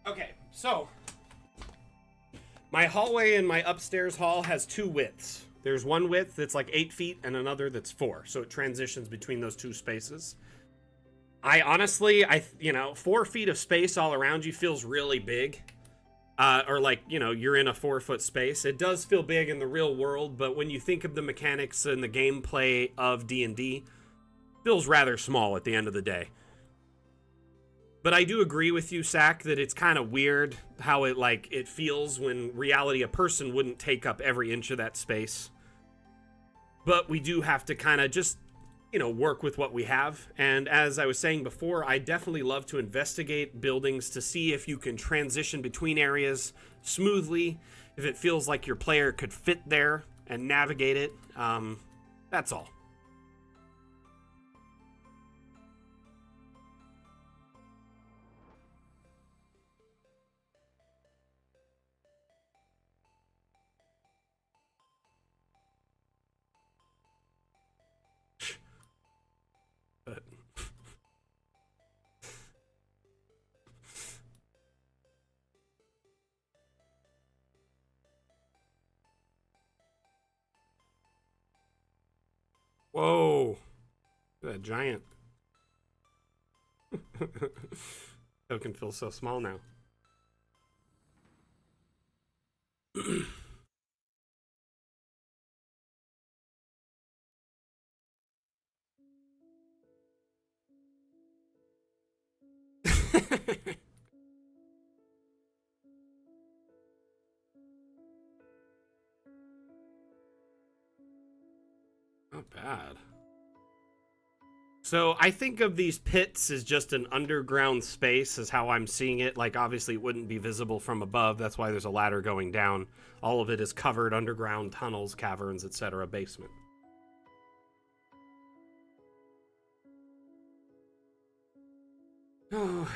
Okay, so my hallway in my upstairs hall has two widths. There's one width that's like 8 feet and another that's 4. So it transitions between those two spaces. I honestly, 4 feet of space all around you feels really big. Or like, you're in a 4 foot space. It does feel big in the real world, but when you think of the mechanics and the gameplay of D&D, it feels rather small at the end of the day. But I do agree with you, Sack, that it's kind of weird how it feels when reality a person wouldn't take up every inch of that space. But we do have to kind of just, work with what we have. And as I was saying before, I definitely love to investigate buildings to see if you can transition between areas smoothly, if it feels like your player could fit there and navigate it. That's all. But whoa, that giant token feels so small now. Not bad. So I think of these pits as just an underground space, is how I'm seeing it. Like, obviously, it wouldn't be visible from above. That's why there's a ladder going down. All of it is covered underground tunnels, caverns, etc., basement. Oh,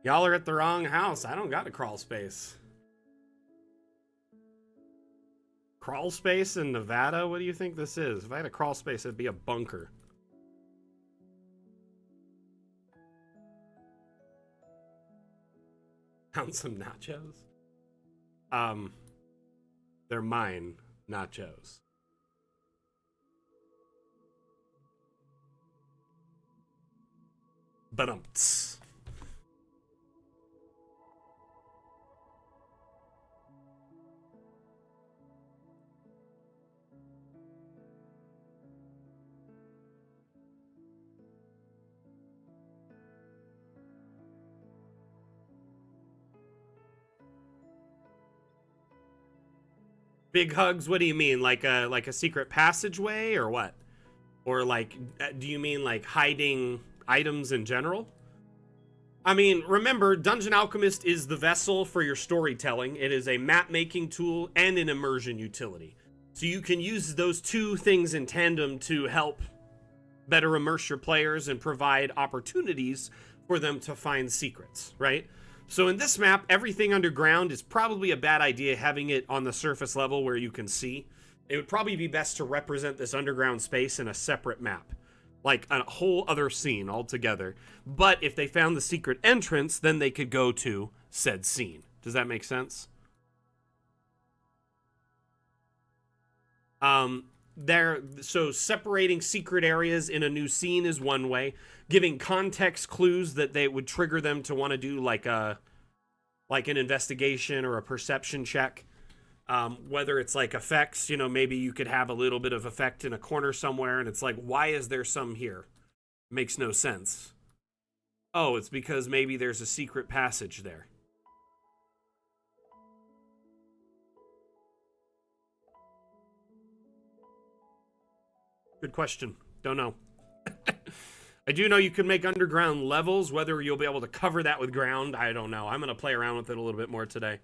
y'all are at the wrong house. I don't got a crawl space. Crawl space in Nevada? What do you think this is? If I had a crawl space, it'd be a bunker. Found some nachos. They're mine nachos. Ba-dum-ts. Big hugs, what do you mean? Like a secret passageway or what? Or like, do you mean like hiding items in general? I mean, remember, Dungeon Alchemist is the vessel for your storytelling. It is a map-making tool and an immersion utility. So you can use those two things in tandem to help better immerse your players and provide opportunities for them to find secrets, right? So in this map, everything underground is probably a bad idea, having it on the surface level where you can see. It would probably be best to represent this underground space in a separate map, like a whole other scene altogether. But if they found the secret entrance, then they could go to said scene Does that make sense? So separating secret areas in a new scene is one way. Giving context clues that they would trigger them to want to do like an investigation or a perception check. Whether it's like effects, you know, maybe you could have a little bit of effect in a corner somewhere and it's like, why is there some here? Makes no sense. Oh, it's because maybe there's a secret passage there. Good question. Don't know. I do know you can make underground levels. Whether you'll be able to cover that with ground, I don't know. I'm going to play around with it a little bit more today.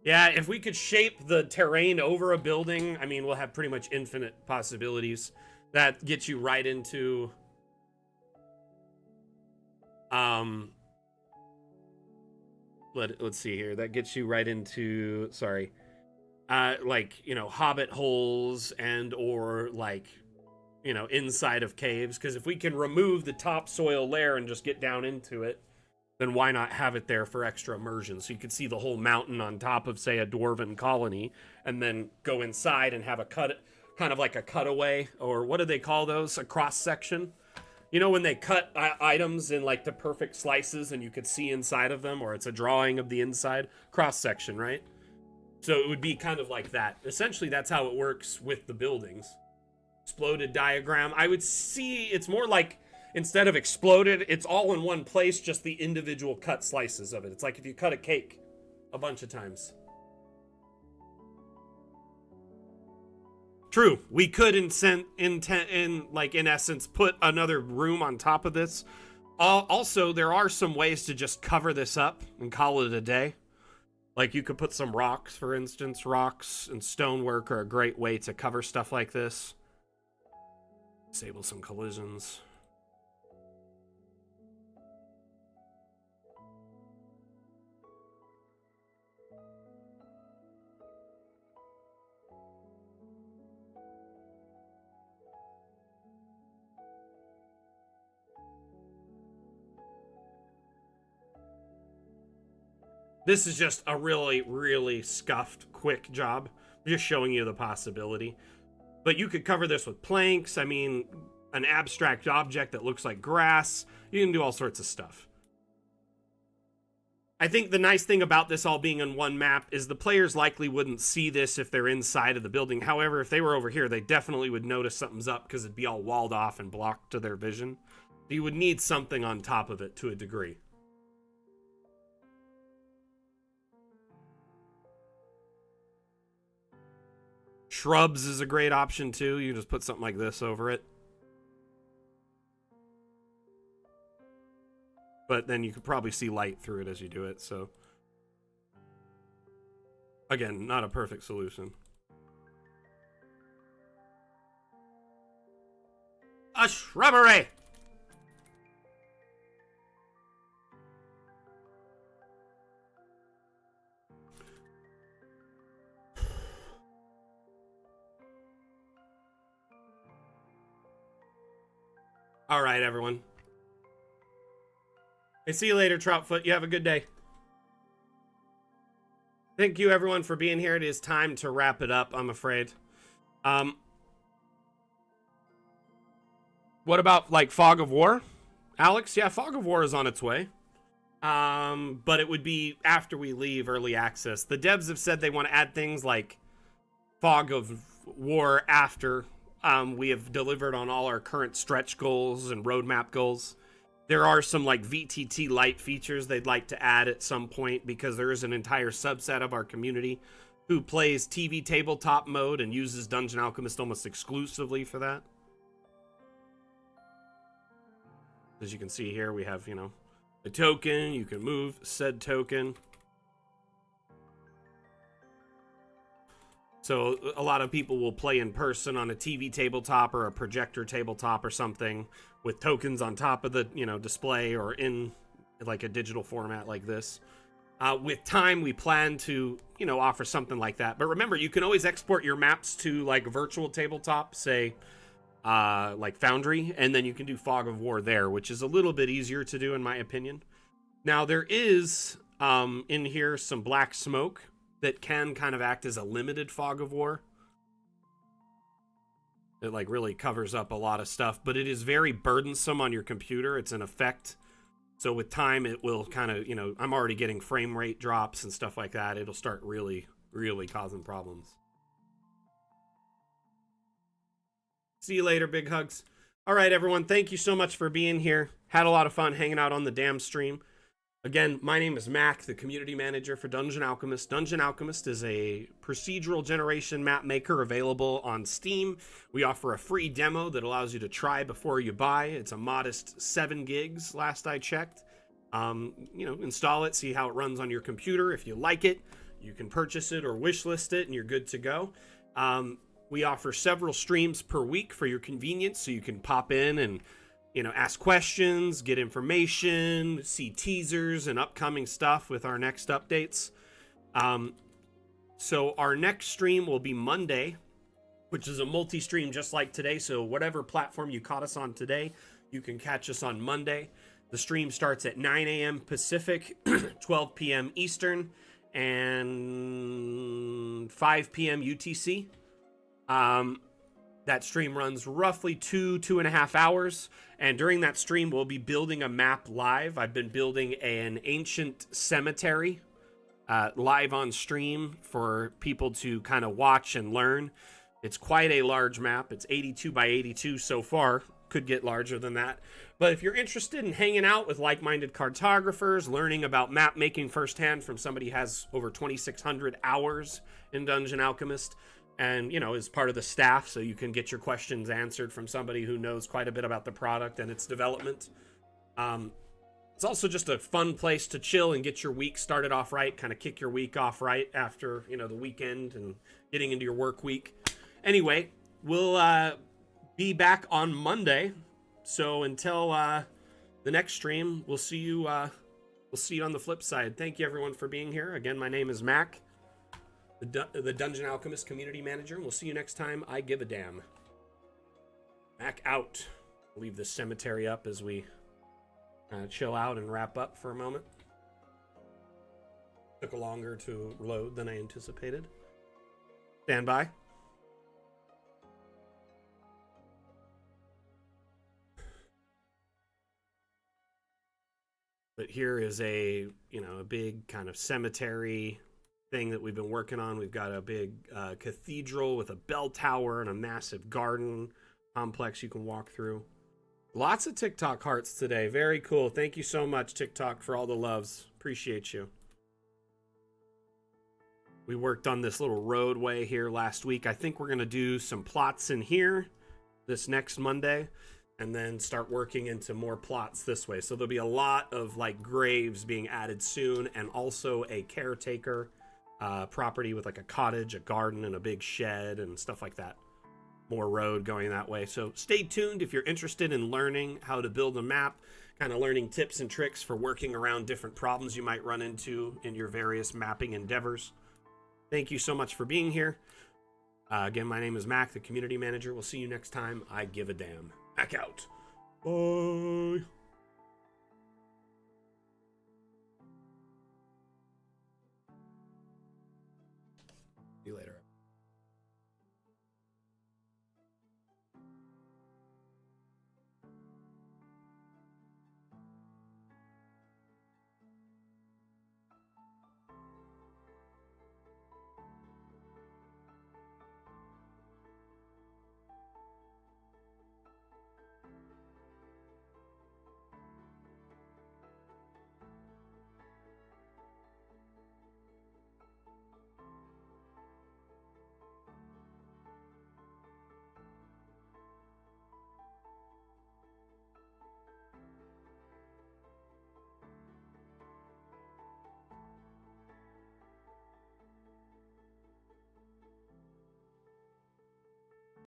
Yeah, if we could shape the terrain over a building, I mean, we'll have pretty much infinite possibilities. That gets you right into... Let's see here. That gets you right into... Sorry. Like, you know, hobbit holes and or, like... you know, inside of caves, because if we can remove the topsoil layer and just get down into it, then why not have it there for extra immersion? So you could see the whole mountain on top of, say, a dwarven colony, and then go inside and have a kind of like a cutaway, or what do they call those? A cross section? You know, when they cut items in like the perfect slices and you could see inside of them, or it's a drawing of the inside? Cross section, right? So it would be kind of like that. Essentially, that's how it works with the buildings. Exploded diagram. I would see it's more like instead of exploded, it's all in one place, just the individual cut slices of it. It's like if you cut a cake a bunch of times. True. We could in essence put another room on top of this. Also, there are some ways to just cover this up and call it a day. Like you could put some rocks, for instance. Rocks and stonework are a great way to cover stuff like this. Disable some collisions. This is just a really, really scuffed, quick job. I'm just showing you the possibility. But you could cover this with planks. I mean, an abstract object that looks like grass. You can do all sorts of stuff. I think the nice thing about this all being in one map is the players likely wouldn't see this if they're inside of the building. However, if they were over here, they definitely would notice something's up because it'd be all walled off and blocked to their vision. You would need something on top of it to a degree. Shrubs is a great option too. You just put something like this over it. But then you could probably see light through it as you do it, so. Again, not a perfect solution. A shrubbery! All right, everyone. Hey, see you later, Troutfoot. You have a good day. Thank you, everyone, for being here. It is time to wrap it up, I'm afraid. What about, like, Fog of War? Alex? Yeah, Fog of War is on its way. But it would be after we leave early access. The devs have said they want to add things like Fog of War after we have delivered on all our current stretch goals and roadmap goals. There are some like VTT Lite features they'd like to add at some point because there is an entire subset of our community who plays TV tabletop mode and uses Dungeon Alchemist almost exclusively for that. As you can see here, we have, you know, a token. You can move said token. So a lot of people will play in person on a TV tabletop or a projector tabletop or something with tokens on top of the, you know, display or in like a digital format like this. With time, we plan to, you know, offer something like that. But remember, you can always export your maps to like virtual tabletop, say like Foundry, and then you can do Fog of War there, which is a little bit easier to do in my opinion. Now there is in here some black smoke that can kind of act as a limited fog of war. It like really covers up a lot of stuff, but it is very burdensome on your computer. It's an effect. So with time, it will kind of, you know, I'm already getting frame rate drops and stuff like that. It'll start really, really causing problems. See you later, big hugs. All right, everyone. Thank you so much for being here. Had a lot of fun hanging out on the damn stream. Again, my name is Mac, the community manager for Dungeon Alchemist. Dungeon Alchemist is a procedural generation map maker available on Steam. We offer a free demo that allows you to try before you buy. It's a modest 7 gigs, last I checked. You know, install it, see how it runs on your computer. If you like it, you can purchase it or wishlist it, and you're good to go. We offer several streams per week for your convenience, so you can pop in and, you know, ask questions, get information, see teasers and upcoming stuff with our next updates. So our next stream will be Monday, which is a multi-stream just like today. So whatever platform you caught us on today, you can catch us on Monday. The stream starts at 9 a.m. Pacific, 12 p.m. Eastern, and 5 p.m. UTC. That stream runs roughly 2.5 hours. And during that stream, we'll be building a map live. I've been building an ancient cemetery live on stream for people to kind of watch and learn. It's quite a large map. It's 82 by 82 so far. Could get larger than that. But if you're interested in hanging out with like-minded cartographers, learning about map making firsthand from somebody who has over 2,600 hours in Dungeon Alchemist, and, you know, is part of the staff, so you can get your questions answered from somebody who knows quite a bit about the product and its development. It's also just a fun place to chill and get your week started off right, kind of kick your week off right after, you know, the weekend and getting into your work week. Anyway, we'll be back on Monday. So until the next stream, we'll see you on the flip side. Thank you, everyone, for being here. Again, my name is Mac, the Dungeon Alchemist community manager. We'll see you next time. I give a damn. Mac out. Leave the cemetery up as we chill out and wrap up for a moment. Took longer to load than I anticipated. Stand by. But here is a big kind of cemetery thing that we've been working on. We've got a big cathedral with a bell tower and a massive garden complex you can walk through. Lots of TikTok hearts today. Very cool. Thank you so much, TikTok, for all the loves. Appreciate you. We worked on this little roadway here last week. I think we're going to do some plots in here this next Monday, and then start working into more plots this way. So there'll be a lot of like graves being added soon, and also a caretaker property with like a cottage, a garden, and a big shed and stuff like that. More road going that way. So stay tuned if you're interested in learning how to build a map, kind of learning tips and tricks for working around different problems you might run into in your various mapping endeavors. Thank you so much for being here. Again, my name is Mac, the community manager. We'll see you next time. I give a damn. Back out. Bye.